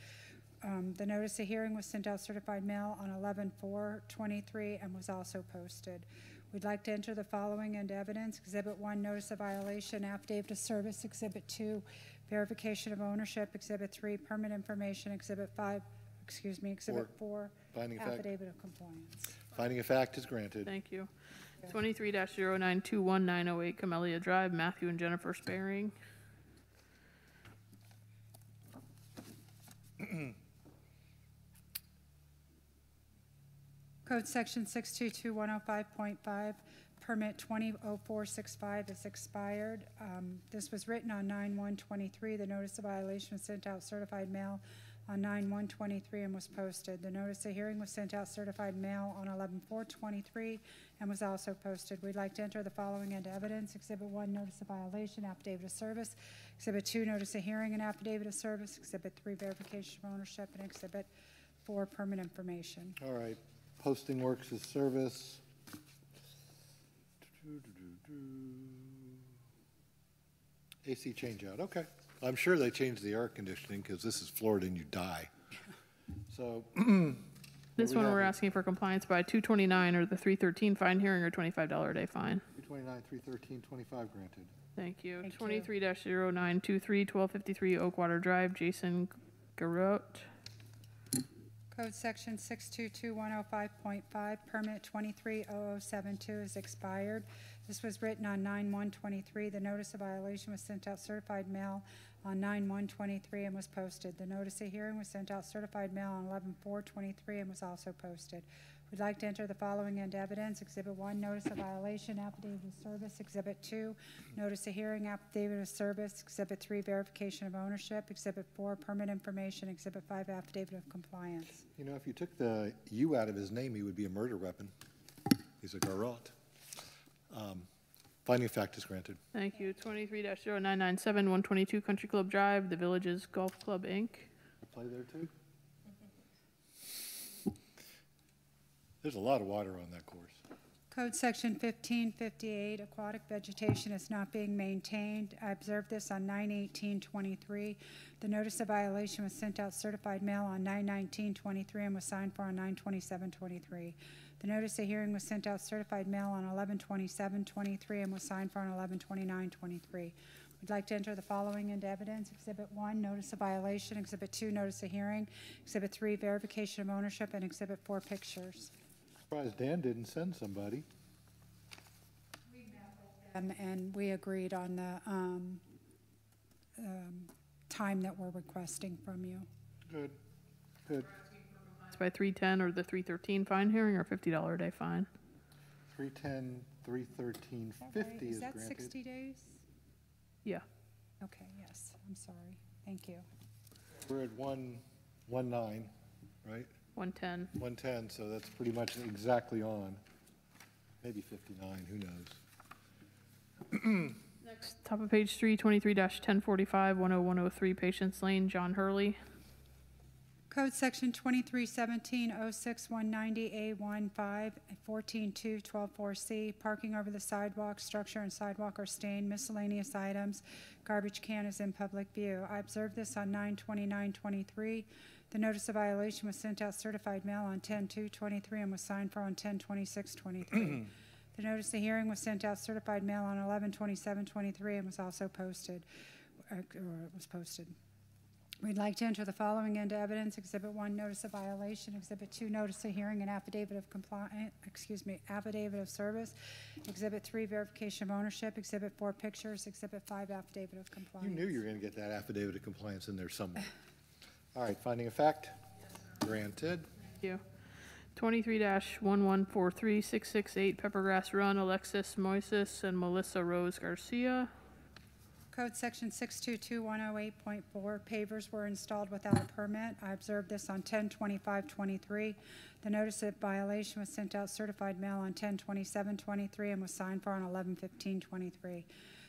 The notice of hearing was sent out certified mail on 11/4/23 and was also posted. We'd like to enter the following into evidence. Exhibit 1, notice of violation, affidavit of service. Exhibit 2, verification of ownership. Exhibit 3, permit information. Exhibit 4, Finding of fact. affidavit of compliance. Finding of fact is granted. Thank you. 23-0921-908 Camellia Drive, Matthew and Jennifer Sparing. Code section 622105.5, Permit 200465 is expired. This was written on 9/1/23. The notice of violation was sent out certified mail on 9/1/23 and was posted. The notice of hearing was sent out certified mail on 11/4/23 and was also posted. We'd like to enter the following into evidence. Exhibit 1, notice of violation, affidavit of service. Exhibit 2, notice of hearing and affidavit of service. Exhibit 3, verification of ownership. And Exhibit 4, permit information. All right, posting works as service. AC changeout, okay. I'm sure they changed the air conditioning because this is Florida and you die. So. This we one have we're it. asking for compliance by 229 or the 313 fine hearing or $25 a day fine. 229, 313, 25 granted. Thank you. Thank you. 23-0923, 1253 Oakwater Drive, Jason Garrott. Code Section 622105.5, permit 230072 is expired. This was written on 9/1/23. The notice of violation was sent out certified mail on 9/1/23 and was posted. The notice of hearing was sent out certified mail on 11/4/23 and was also posted. We'd like to enter the following into evidence. Exhibit 1, notice of violation, affidavit of service. Exhibit 2, notice of hearing, affidavit of service. Exhibit 3, verification of ownership. Exhibit 4, permit information. Exhibit 5, affidavit of compliance. You know, if you took the U out of his name, he would be a murder weapon. He's a garrote. Finding of fact is granted. Thank you. 23-0997, 122 Country Club Drive, The Villages Golf Club, Inc. Play there too? There's a lot of water on that course. Code Section 1558, aquatic vegetation is not being maintained. I observed this on 9/18/23. The notice of violation was sent out certified mail on 9/19/23 and was signed for on 9/27/23. The notice of hearing was sent out certified mail on 11/27/23 and was signed for on 11/29/23. We'd like to enter the following into evidence. Exhibit 1, notice of violation. Exhibit 2, notice of hearing. Exhibit 3, verification of ownership. And Exhibit 4, pictures. Surprised Dan didn't send somebody. And we agreed on the time that we're requesting from you. Good, good. It's by 310 or the 313 fine hearing or $50 a day fine. 310, 313, Is that 50 right? is Is that granted. 60 days? Yeah. Okay, yes, I'm sorry. Thank you. We're at 119, right? 110. 110, so that's pretty much exactly on. Maybe 59, who knows? Next, top of page 3, 23-1045, 10103 Patience Lane, John Hurley. Code Section 2317-06190A15, 14.2.12.4C, parking over the sidewalk, structure and sidewalk are stained, miscellaneous items, garbage can is in public view. I observed this on 9/29/23. The notice of violation was sent out certified mail on 10/2/23 and was signed for on 10/26/23. The notice of hearing was sent out certified mail on 11/27/23 and was also posted, or it was posted. We'd like to enter the following into evidence. Exhibit 1, notice of violation. Exhibit 2, notice of hearing and affidavit of affidavit of service. Exhibit 3, verification of ownership. Exhibit 4, pictures. Exhibit 5, affidavit of compliance. You knew you were going to get that affidavit of compliance in there somewhere. All right, finding of fact, granted. Thank you. 23-1143, 668 Peppergrass Run, Alexis Moises and Melissa Rose Garcia. Code Section 622108.4, pavers were installed without a permit. I observed this on 10/25/23. The notice of violation was sent out certified mail on 10/27/23 and was signed for on 11/15/23.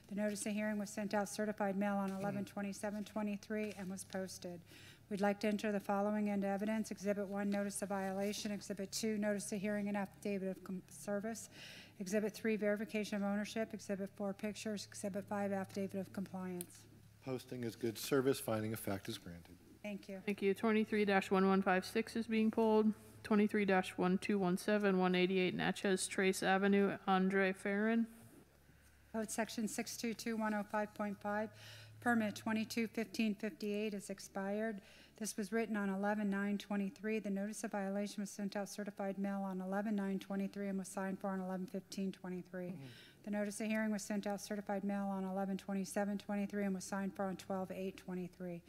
The notice of hearing was sent out certified mail on 11/27/23 and was posted. We'd like to enter the following into evidence. Exhibit 1, notice of violation. Exhibit 2, notice of hearing and affidavit of service. Exhibit 3, verification of ownership. Exhibit 4, pictures. Exhibit 5, affidavit of compliance. Posting is good service, finding of fact is granted. Thank you. Thank you. 23-1156 is being pulled. 23-1217, 188 Natchez Trace Avenue, Andre Farron. Code Section 622105.5, permit 221558 is expired. This was written on 11/9/23. The notice of violation was sent out certified mail on 11/9/23 and was signed for on 11/15/23. The notice of hearing was sent out certified mail on 11/27/23 and was signed for on 12/8/23.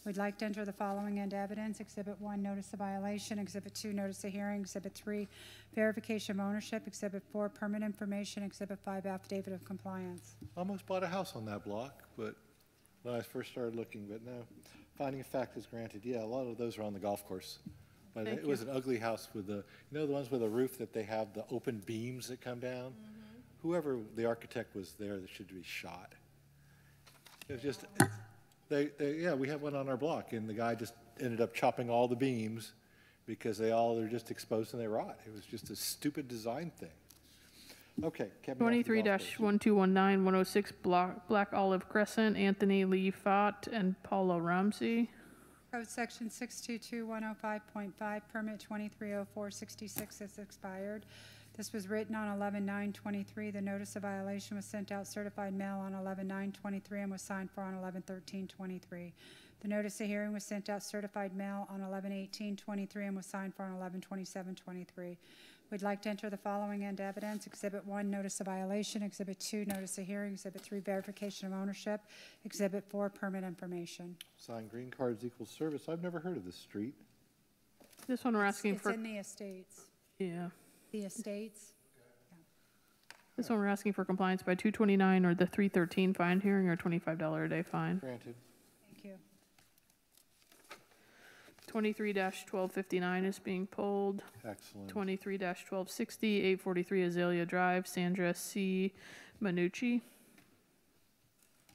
We'd like to enter the following into evidence. Exhibit 1, notice of violation. Exhibit 2, notice of hearing. Exhibit 3, verification of ownership. Exhibit 4, permit information. Exhibit 5, affidavit of compliance. Almost bought a house on that block, but when I first started looking, but no. Finding of fact is granted. Yeah, a lot of those are on the golf course. But Thank it was you. an ugly house with the, you know, the ones with a roof that they have the open beams that come down? Whoever the architect was there, that should be shot. It was just, yeah, we have one on our block, and the guy just ended up chopping all the beams because they're just exposed and they rot. It was just a stupid design thing. Okay, Kevin. 23-1219, 106 Black Olive Crescent, Anthony Lee Fott and Paula Ramsey. Code Section 622105.5, permit 230466 has expired. This was written on 11/9/23. The notice of violation was sent out certified mail on 11/9/23 and was signed for on 11/13/23. The notice of hearing was sent out certified mail on 11/18/23 and was signed for on 11/27/23. We'd like to enter the following into evidence. Exhibit 1, notice of violation. Exhibit 2, notice of hearing. Exhibit 3, verification of ownership. Exhibit 4, permit information. Sign green cards equals service. I've never heard of this street. This one we're asking It's for. in the estates. Yeah. The estates. This one we're asking for compliance by 229 or the 313 fine hearing or $25 a day fine. Granted. Thank you. 23-1259 is being pulled. Excellent. 23-1260, 843 Azalea Drive, Sandra C. Manucci.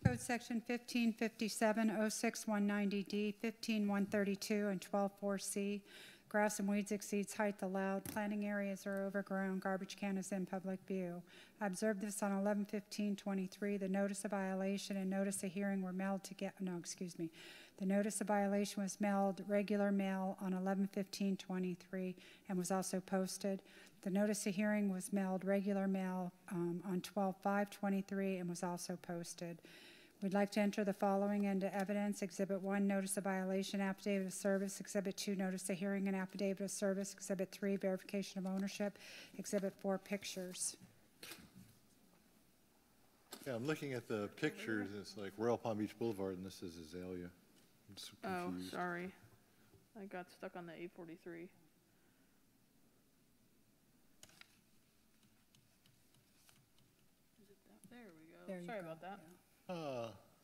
Code Section 1557, 06190D, 15132, and 124C. Grass and weeds exceeds height allowed. Planting areas are overgrown. Garbage can is in public view. I observed this on 11/15/23. The notice of violation and notice of hearing were mailed together. No, excuse me. The notice of violation was mailed regular mail on 11/15/23 and was also posted. The notice of hearing was mailed regular mail on 12/5/23 and was also posted. We'd like to enter the following into evidence. Exhibit 1, notice of violation, affidavit of service. Exhibit 2, notice of hearing and affidavit of service. Exhibit 3, verification of ownership. Exhibit 4, pictures. Yeah, I'm looking at the pictures. It's like Royal Palm Beach Boulevard, and this is Azalea. I'm so Oh, confused. sorry. I got stuck on the 843. There we go. There you Sorry go. about that.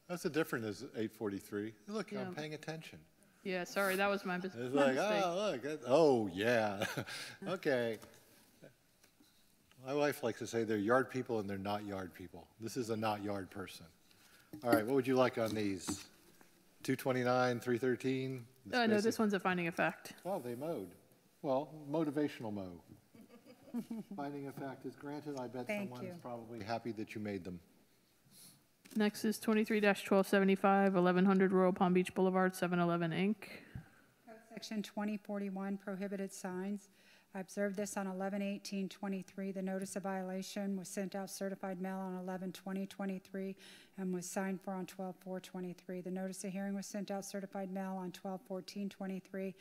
That's a different as 843. Look, Yeah. I'm paying attention. Yeah, sorry, that was my It's my like, mistake. oh, look, oh, yeah. Okay. My wife likes to say they're yard people and they're not yard people. This is a not yard person. All right, what would you like on these? 229, 313? No, this one's a finding of fact. Oh, they mowed. Well, motivational mow. Finding of fact is granted. I bet Thank someone's you. probably happy that you made them. Next is 23-1275, 1100 Royal Palm Beach Boulevard, 7-Eleven Inc. Code Section 2041, prohibited signs. I observed this on 11/18/23. The notice of violation was sent out certified mail on 11/20/23 and was signed for on 12/4/23. The notice of hearing was sent out certified mail on 12/14/23,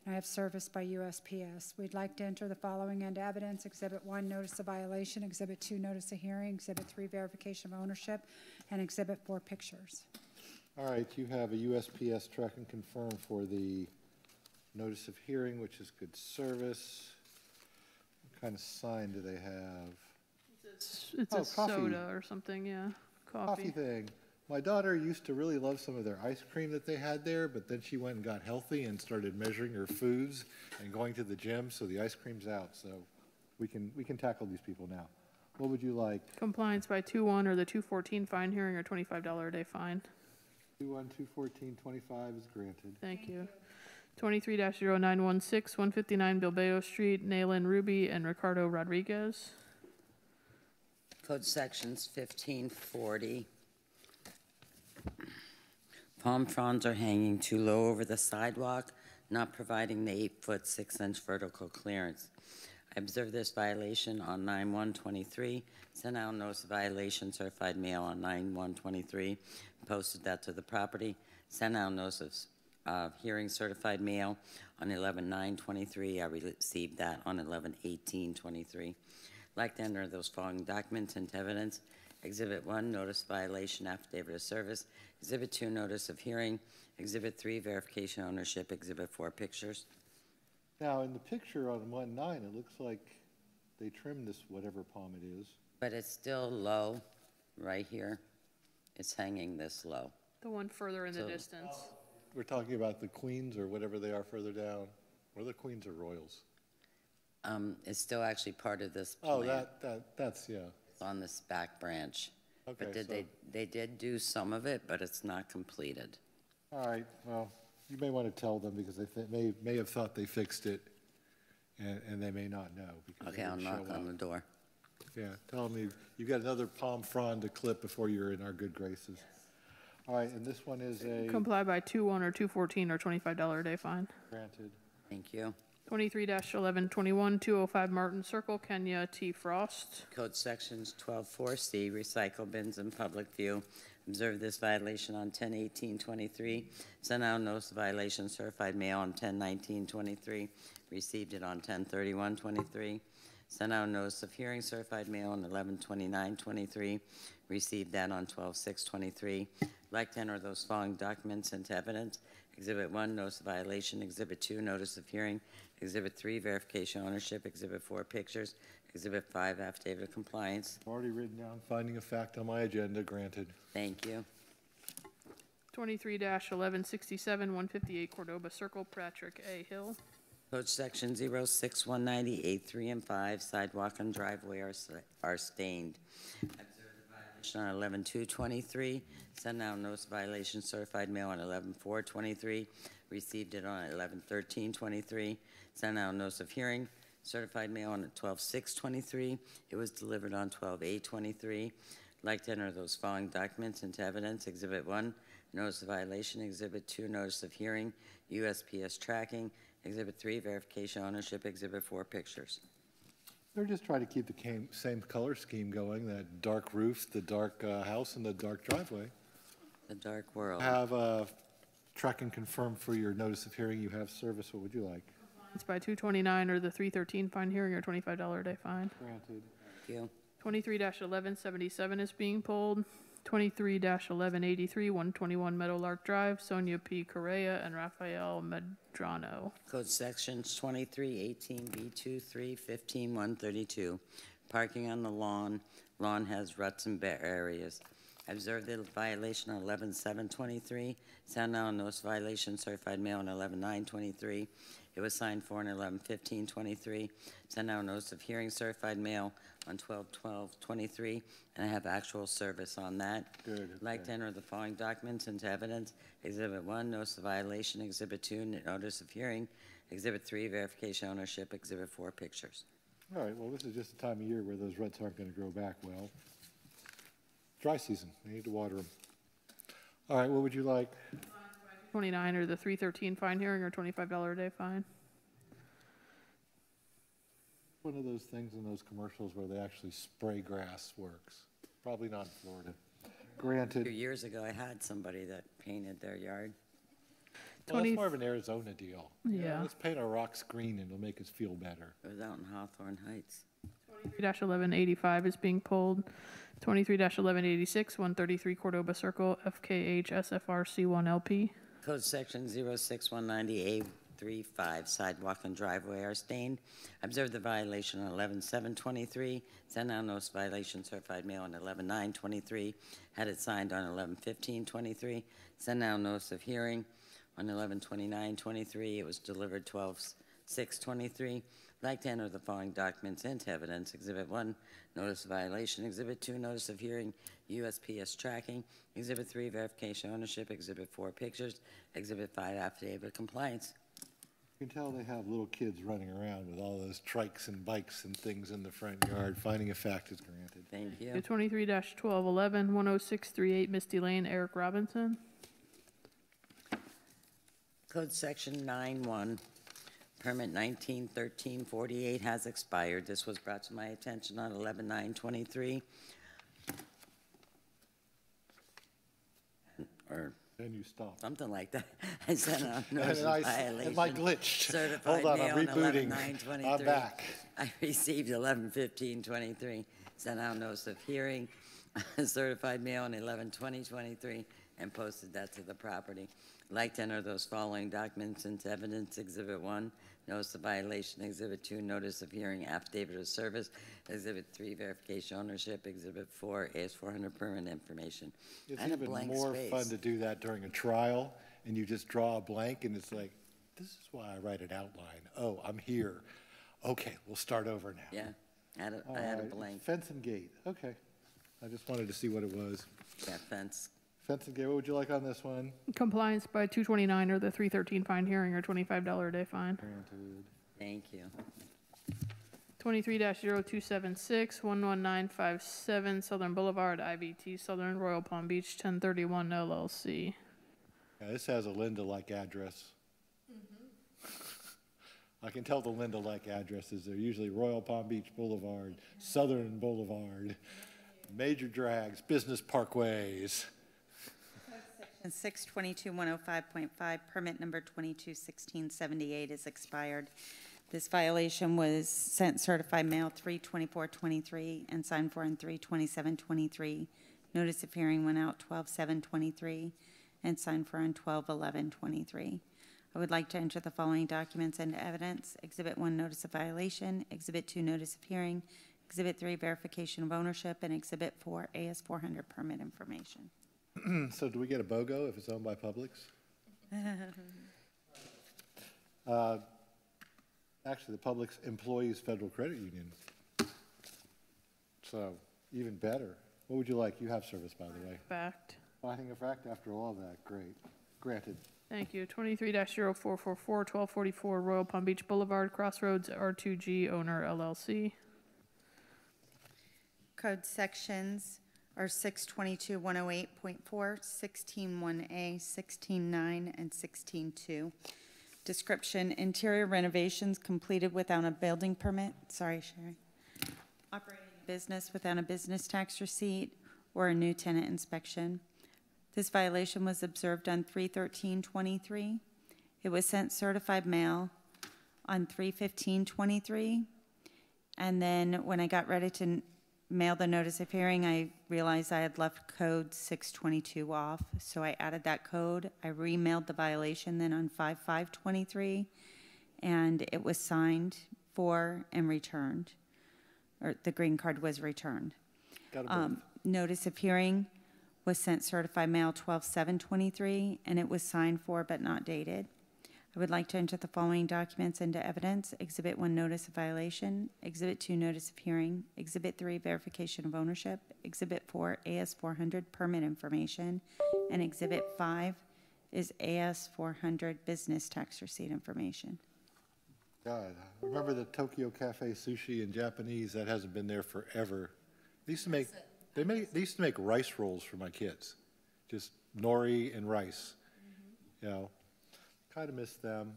and I have service by USPS. We'd like to enter the following into evidence. Exhibit 1, notice of violation. Exhibit 2, notice of hearing. Exhibit 3, verification of ownership. And Exhibit 4, pictures. All right, you have a USPS track and confirm for the notice of hearing, which is good service. What kind of sign do they have? It's Oh, a coffee. soda or something, yeah. Coffee thing. My daughter used to really love some of their ice cream that they had there, but then she went and got healthy and started measuring her foods and going to the gym, so the ice cream's out. So we can tackle these people now. What would you like? Compliance by 2-1 or the 214 fine hearing or $25 a day fine. 2-1, 214-25 is granted. Thank you. 23-0916, 159 Bilbao Street, Nayland Ruby and Ricardo Rodriguez. Code sections 1540. Palm fronds are hanging too low over the sidewalk, not providing the 8-foot 6-inch vertical clearance. I observed this violation on 9/1/23, sent out notice of violation certified mail on 9/1/23, posted that to the property, sent out notice of hearing certified mail on 11/9/23. I received that on 11/18/23. Like to enter those following documents into evidence. Exhibit 1, notice violation, affidavit of service. Exhibit 2, notice of hearing. Exhibit 3, verification ownership. Exhibit 4, pictures. Now, in the picture on 1-9, it looks like they trimmed this whatever palm it is. But it's still low, right here. It's hanging this low. The one further in the So- distance. We're talking about the queens or whatever they are further down. Or the queens or royals. It's still actually part of this Oh, plan. that's, yeah. It's on this back branch. Okay, But they did do some of it, but it's not completed. All right, well, you may want to tell them because they may have thought they fixed it and they may not know. Because Okay, they I'll didn't knock show on up. the door. Yeah, tell them you've got another palm frond to clip before you're in our good graces. All right, and this one is a Comply by 2-1 or 2-14 or $25 a day fine. granted. Thank you. 23-1121, 205 Martin Circle, Kenya T. Frost. Code Sections 12-4C, recycle bins in public view. Observe this violation on 10/18/23. Sent out notice of violation, certified mail on 10/19/23. Received it on 10/31/23. Sent out notice of hearing, certified mail on 11/29/23. Received that on 12/6/23. Like to enter those following documents into evidence. Exhibit 1, notice of violation. Exhibit 2, notice of hearing. Exhibit 3, verification ownership. Exhibit 4, pictures. Exhibit 5, affidavit of compliance. Already written down, finding of fact on my agenda, granted. Thank you. 23-1167, 158 Cordoba Circle, Patrick A. Hill. Code Section 06190, 3 and 5, sidewalk and driveway are stained. Observe the violation on 11/2/23. Sent out notice of violation, certified mail on 11/4/23. Received it on 11/13/23. Sent out notice of hearing, certified mail on 12/6/23. It was delivered on 12/8/23. Like to enter those following documents into evidence. Exhibit 1, notice of violation. Exhibit 2, notice of hearing, USPS tracking. Exhibit 3, verification ownership. Exhibit 4, pictures. They're just trying to keep the same color scheme going, that dark roof, the dark house, and the dark driveway. The dark world. Have track and confirm for your notice of hearing you have service. What would you like? It's by 229 or the 313 fine hearing or $25 a day fine. Granted. Thank you. 23-1177 is being pulled. 23-1183, 121 Meadowlark Drive, Sonia P. Correa and Rafael Medrano. Code Sections 2318B23, 15132. Parking on the lawn. Lawn has ruts and bare areas. Observed the violation on 11/7/23. Sent out notice violation, certified mail on 11/9/23. It was signed for on 11/15/23. Sent out notice of hearing, certified mail on 12/12/23, and I have actual service on that. Good. I'd like to enter the following documents into evidence. Exhibit 1, notice of violation. Exhibit 2, notice of hearing. Exhibit 3, verification ownership. Exhibit 4, pictures. All right, well, this is just the time of year where those ruts aren't going to grow back well. Dry season, they need to water them. All right, what would you like? 29 or the 313 fine hearing or $25 a day fine. One of those things in those commercials where they actually spray grass works. Probably not in Florida. Granted. 2 years ago, I had somebody that painted their yard. Well, that's more of an Arizona deal. Yeah. Let's paint our rocks green and it'll make us feel better. It was out in Hawthorne Heights. 23-1185 is being pulled. 23-1186, 133 Cordoba Circle, FKH SFR C1LP. Code Section 06190A35, sidewalk and driveway are stained. Observe the violation on 11/7/23. Sent out notice of violation, certified mail on 11/9/23. Had it signed on 11/15/23. Sent out notice of hearing on 11/29/23. It was delivered 12/6/23. Like to enter the following documents into evidence. Exhibit 1, notice of violation. Exhibit 2, notice of hearing, USPS tracking. Exhibit 3, verification ownership. Exhibit 4, pictures. Exhibit 5, affidavit of compliance. You can tell they have little kids running around with all those trikes and bikes and things in the front yard. Finding a fact is granted. Thank you. 23-1211, 10638 Misty Lane, Eric Robinson. Code Section 91. Permit 191348 has expired. This was brought to my attention on 11/9/23. Or then you stop. Something like that. I sent out notice of violation. And I glitched. Certified Hold on, mail I'm on rebooting. 11/9/23. I'm back. I received 11/15/23. Sent out notice of hearing. certified mail on 11/20/23 and posted that to the property. I'd like to enter those following documents into evidence. Exhibit 1, notice of violation. Exhibit 2, notice of hearing, affidavit of service. Exhibit 3, verification ownership. Exhibit 4, AS400 permit information. It's I had a even blank more space. fun to do that during a trial, and you just draw a blank, and it's like, this is why I write an outline. Oh, I'm here. Okay, we'll start over now. Yeah, I had All a right, blank. Fence and gate, okay. I just wanted to see what it was. Yeah, fence. Fence and gate, what would you like on this one? Compliance by 229 or the 313 fine hearing or $25 a day fine. Granted. Thank you. 23-0276, 11957 Southern Boulevard, IVT Southern, Royal Palm Beach, 1031 LLC. Yeah, this has a Linda-like address. I can tell the Linda-like addresses. They're usually Royal Palm Beach Boulevard, Southern Boulevard, major drags, business parkways. Section 622-105.5, permit number 221678 is expired. This violation was sent certified mail 3/24/23 and signed for on 3/27/23. Notice of hearing went out 12/7/23 and signed for on 12/11/23. I would like to enter the following documents into evidence. Exhibit 1, notice of violation. Exhibit 2, notice of hearing. Exhibit 3, verification of ownership. And Exhibit 4, AS400 permit information. So do we get a BOGO if it's owned by Publix? Actually, the Publix Employees Federal Credit Union. So even better. What would you like? You have service, by the way. Fact. Finding a fact after all of that. Great. Granted. Thank you. 23-0444, 1244 Royal Palm Beach Boulevard, Crossroads, R2G, owner LLC. Code sections are 622-108.4, 16-1A, 16-9, and 16-2. Description, interior renovations completed without a building permit. Sorry, Sherry. Operating a business without a business tax receipt or a new tenant inspection. This violation was observed on 3/13/23. It was sent certified mail on 3/15/23. And then when I got ready to mail the notice of hearing, I realized I had left code 622 off. So I added that code. I remailed the violation then on 5/5/23, and it was signed for and returned, or the green card was returned. Notice of hearing was sent certified mail 12/7/23, and it was signed for but not dated. I would like to enter the following documents into evidence. Exhibit 1, notice of violation. Exhibit 2, notice of hearing. Exhibit 3, verification of ownership. Exhibit 4, AS400 permit information. And Exhibit 5 is AS400 business tax receipt information. God, remember the Tokyo Cafe sushi in Japanese? That hasn't been there forever. They used to make, they used to make rice rolls for my kids. Just nori and rice, you know. Kind of miss them.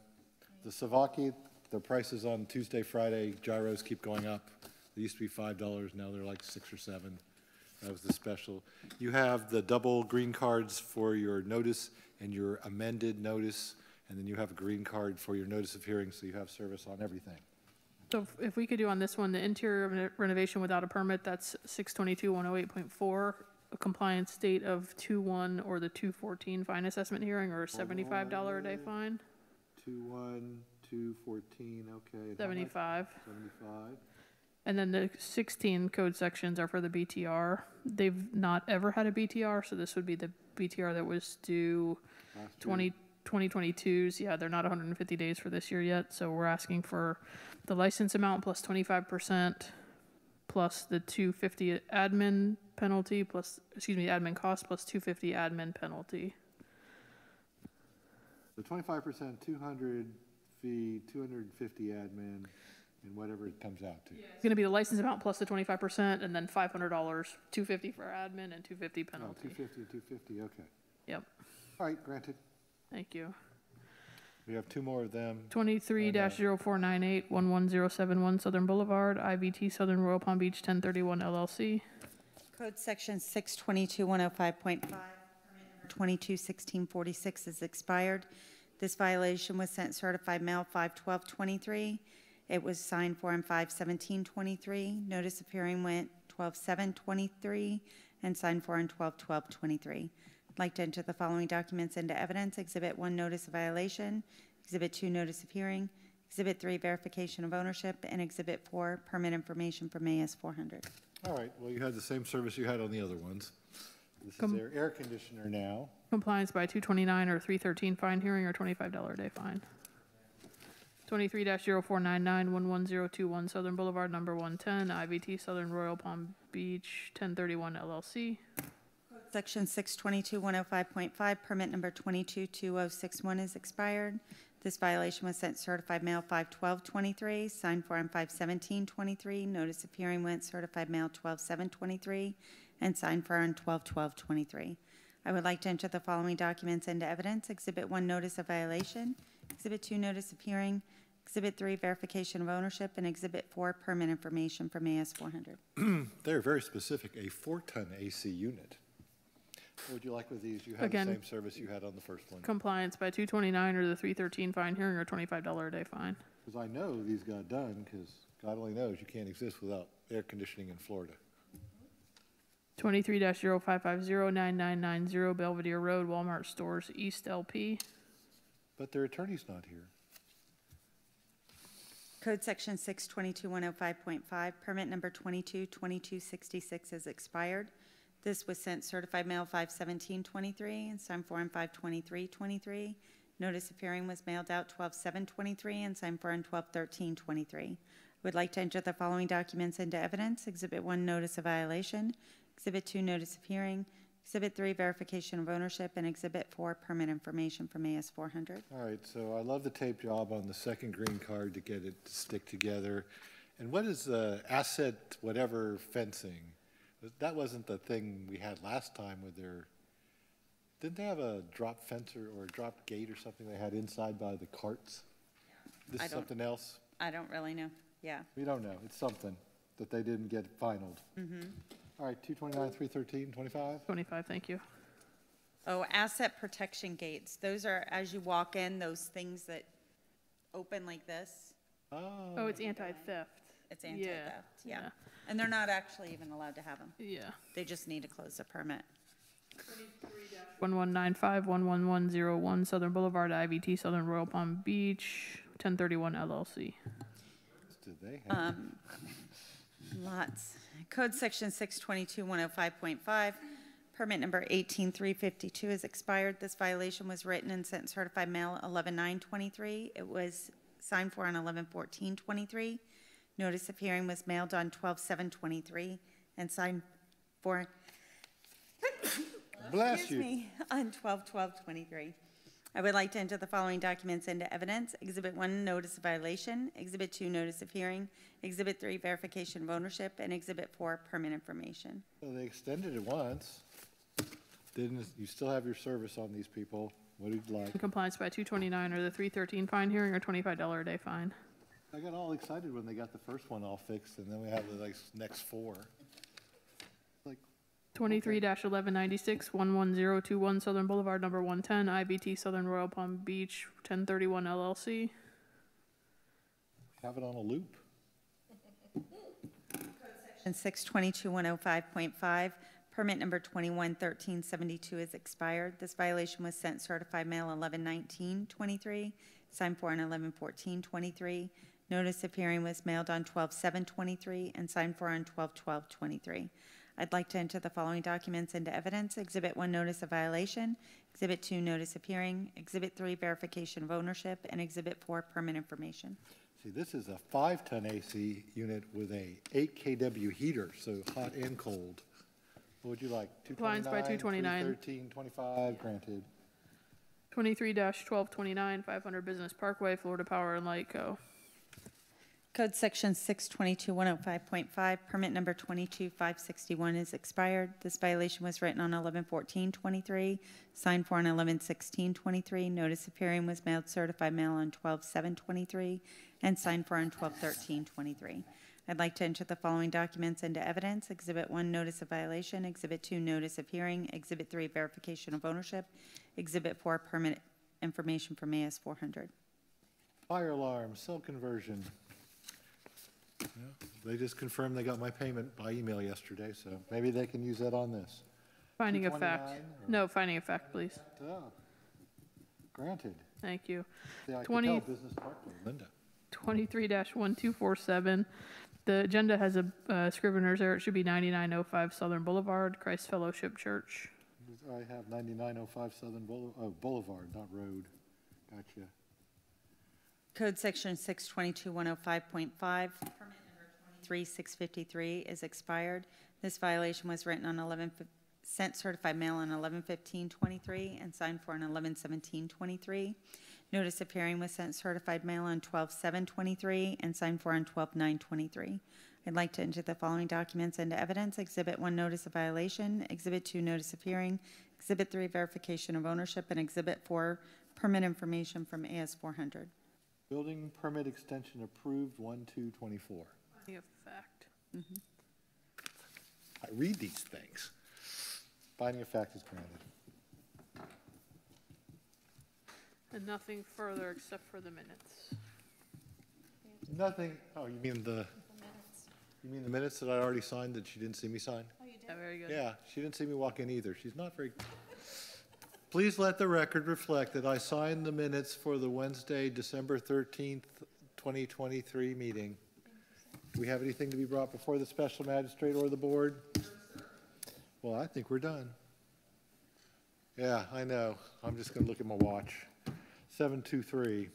The Savaki, the prices on Tuesday, Friday, gyros keep going up. They used to be $5, now they're like $6 or $7. That was the special. You have the double green cards for your notice and your amended notice, and then you have a green card for your notice of hearing, so you have service on everything. So if we could do on this one, the interior renovation without a permit, that's 622-108.4, a compliance date of 2/1 or the 2/14 fine assessment hearing, or a $75 a day fine. 2/1, 2/14, okay. And 75. 75. And then the 16 code sections are for the BTR. They've not ever had a BTR, so this would be the BTR that was due 2022's. Yeah, they're not 150 days for this year yet, so we're asking for the license amount plus 25% plus the $250 admin penalty plus, admin cost plus $250 admin penalty. The 25%, 200 fee, 250 admin, and whatever it comes out to. It's going to be the license amount plus the 25%, and then $500, $250 for admin, and $250 penalty. 250 and 250, okay. Yep. All right, granted. Thank you. We have two more of them. 23-0498, 11071 Southern Boulevard, IVT Southern, Royal Palm Beach, 1031 LLC. Code section 622-105.5, permit number 221646 is expired. This violation was sent certified mail 5/12/23. It was signed for on 5/17/23. Notice of hearing went 12/7/23, and signed for on 12/12/23. I'd like to enter the following documents into evidence. Exhibit 1, notice of violation. Exhibit 2, notice of hearing. Exhibit 3, verification of ownership. And Exhibit 4, permit information from AS 400. All right, well, you had the same service you had on the other ones. This is their air conditioner now. Compliance by 229 or 313 fine hearing or $25 a day fine. 23-0499-11021 Southern Boulevard, number 110, IVT Southern Royal Palm Beach, 1031 LLC. Section 622-105.5, permit number 222061 is expired. This violation was sent certified mail 5/12/23, signed for on 5/17/23. Notice of hearing went certified mail 12/7/23, and signed for on 12/12/23. I would like to enter the following documents into evidence. Exhibit 1, notice of violation. Exhibit 2, notice of hearing. Exhibit 3, verification of ownership. And Exhibit 4, permit information from AS 400. They're very specific, a 4-ton AC unit. What would you like with these? You have Again, the same service you had on the first one. Compliance by 229 or the 313 fine hearing or $25 a day fine. Because I know these got done, because God only knows you can't exist without air conditioning in Florida. 23-0550-9990 Belvedere Road, Walmart Stores, East LP. But their attorney's not here. Code Section 622-105.5, permit number 222266 is expired. This was sent certified mail 5/17/23 and signed for on 5/23/23. Notice of hearing was mailed out 12/7/23 and signed for on 12/13/23. Would like to enter the following documents into evidence. Exhibit 1, notice of violation. Exhibit 2, notice of hearing. Exhibit 3, verification of ownership. And Exhibit 4, permit information from AS 400. All right, so I love the tape job on the second green card to get it to stick together. And what is the asset whatever fencing? That wasn't the thing we had last time with their, didn't they have a drop fence or a drop gate or something they had inside by the carts? This is something else? I don't really know. Yeah. We don't know. It's something that they didn't get finalized. All right, 229, 313, 25? 25, thank you. Oh, asset protection gates. Those are, as you walk in, those things that open like this. Oh, it's anti-theft. It's anti-theft, yeah. And they're not actually even allowed to have them. Yeah. They just need to close the permit. 1195-11101 Southern Boulevard, IVT Southern Royal Palm Beach, 1031 LLC. Did they have? Lots. Code Section 622-105.5, permit number 18352 is expired. This violation was written and sent certified mail 11/9/23. It was signed for on 11/14/23. Notice of hearing was mailed on 12/7/23 and signed for Bless you. on 12/12/23. I would like to enter the following documents into evidence. Exhibit 1, notice of violation. Exhibit 2, notice of hearing. Exhibit 3, verification of ownership. And Exhibit 4, permit information. Well, they extended it once. Didn't, you still have your service on these people. What do you like? Compliance by 229 or the 313 fine hearing or $25 a day fine. I got all excited when they got the first one all fixed, and then we have the next 4. 23-1196-11021 Southern Boulevard, number 110, IVT Southern Royal Palm Beach, 1031 LLC. Have it on a loop. Section 622-105.5, permit number 211372 is expired. This violation was sent certified mail 11/19/23, signed for on 11/14/23. Notice of hearing was mailed on 12/7/23 and signed for on 12/12/23. I'd like to enter the following documents into evidence. Exhibit 1, notice of violation. Exhibit 2, notice of hearing. Exhibit 3, verification of ownership. And Exhibit 4, permit information. See, this is a 5-ton AC unit with a 8 kW heater, so hot and cold. What would you like? Compliance by 229. 313, 25, granted. 23-1229 500 Business Parkway, Florida Power and Light Co. Code Section 622-105.5, permit number 22561 is expired. This violation was written on 11/14/23, signed for on 11/16/23. Notice of hearing was mailed certified mail on 12/7/23, and signed for on 12/13/23. I'd like to enter the following documents into evidence. Exhibit 1, notice of violation. Exhibit 2, notice of hearing. Exhibit 3, verification of ownership. Exhibit 4, permit information from AS 400. Fire alarm, cell conversion. Yeah, they just confirmed they got my payment by email yesterday, so maybe they can use that on this. Finding of fact. 229 or- No, finding of fact, please. Oh, granted. Thank you. See, I could 20 tell business partner, Linda. 23-1247. The agenda has a scrivener's error. It should be 9905 Southern Boulevard, Christ Fellowship Church. I have 9905 Southern Boulevard, not road. Gotcha. Code Section 622-105.5, permit number 23653 is expired. This violation was written on sent certified mail on 11/15/23 and signed for on 11/17/23. Notice of hearing was sent certified mail on 12/7/23 and signed for on 12/9/23. I'd like to enter the following documents into evidence. Exhibit 1, notice of violation. Exhibit 2, notice of hearing. Exhibit 3, verification of ownership. And Exhibit 4, permit information from AS 400. Building permit extension approved 1/2/24. Finding of fact. I read these things. Finding of fact is granted. And nothing further except for the minutes. Nothing, oh, you mean the minutes that I already signed that she didn't see me sign? Oh, you did? Yeah, very good. Yeah, she didn't see me walk in either. She's not very. Please let the record reflect that I signed the minutes for the Wednesday, December 13th, 2023 meeting. Do we have anything to be brought before the special magistrate or the board? Well, I think we're done. Yeah, I know. I'm just going to look at my watch. 7:23.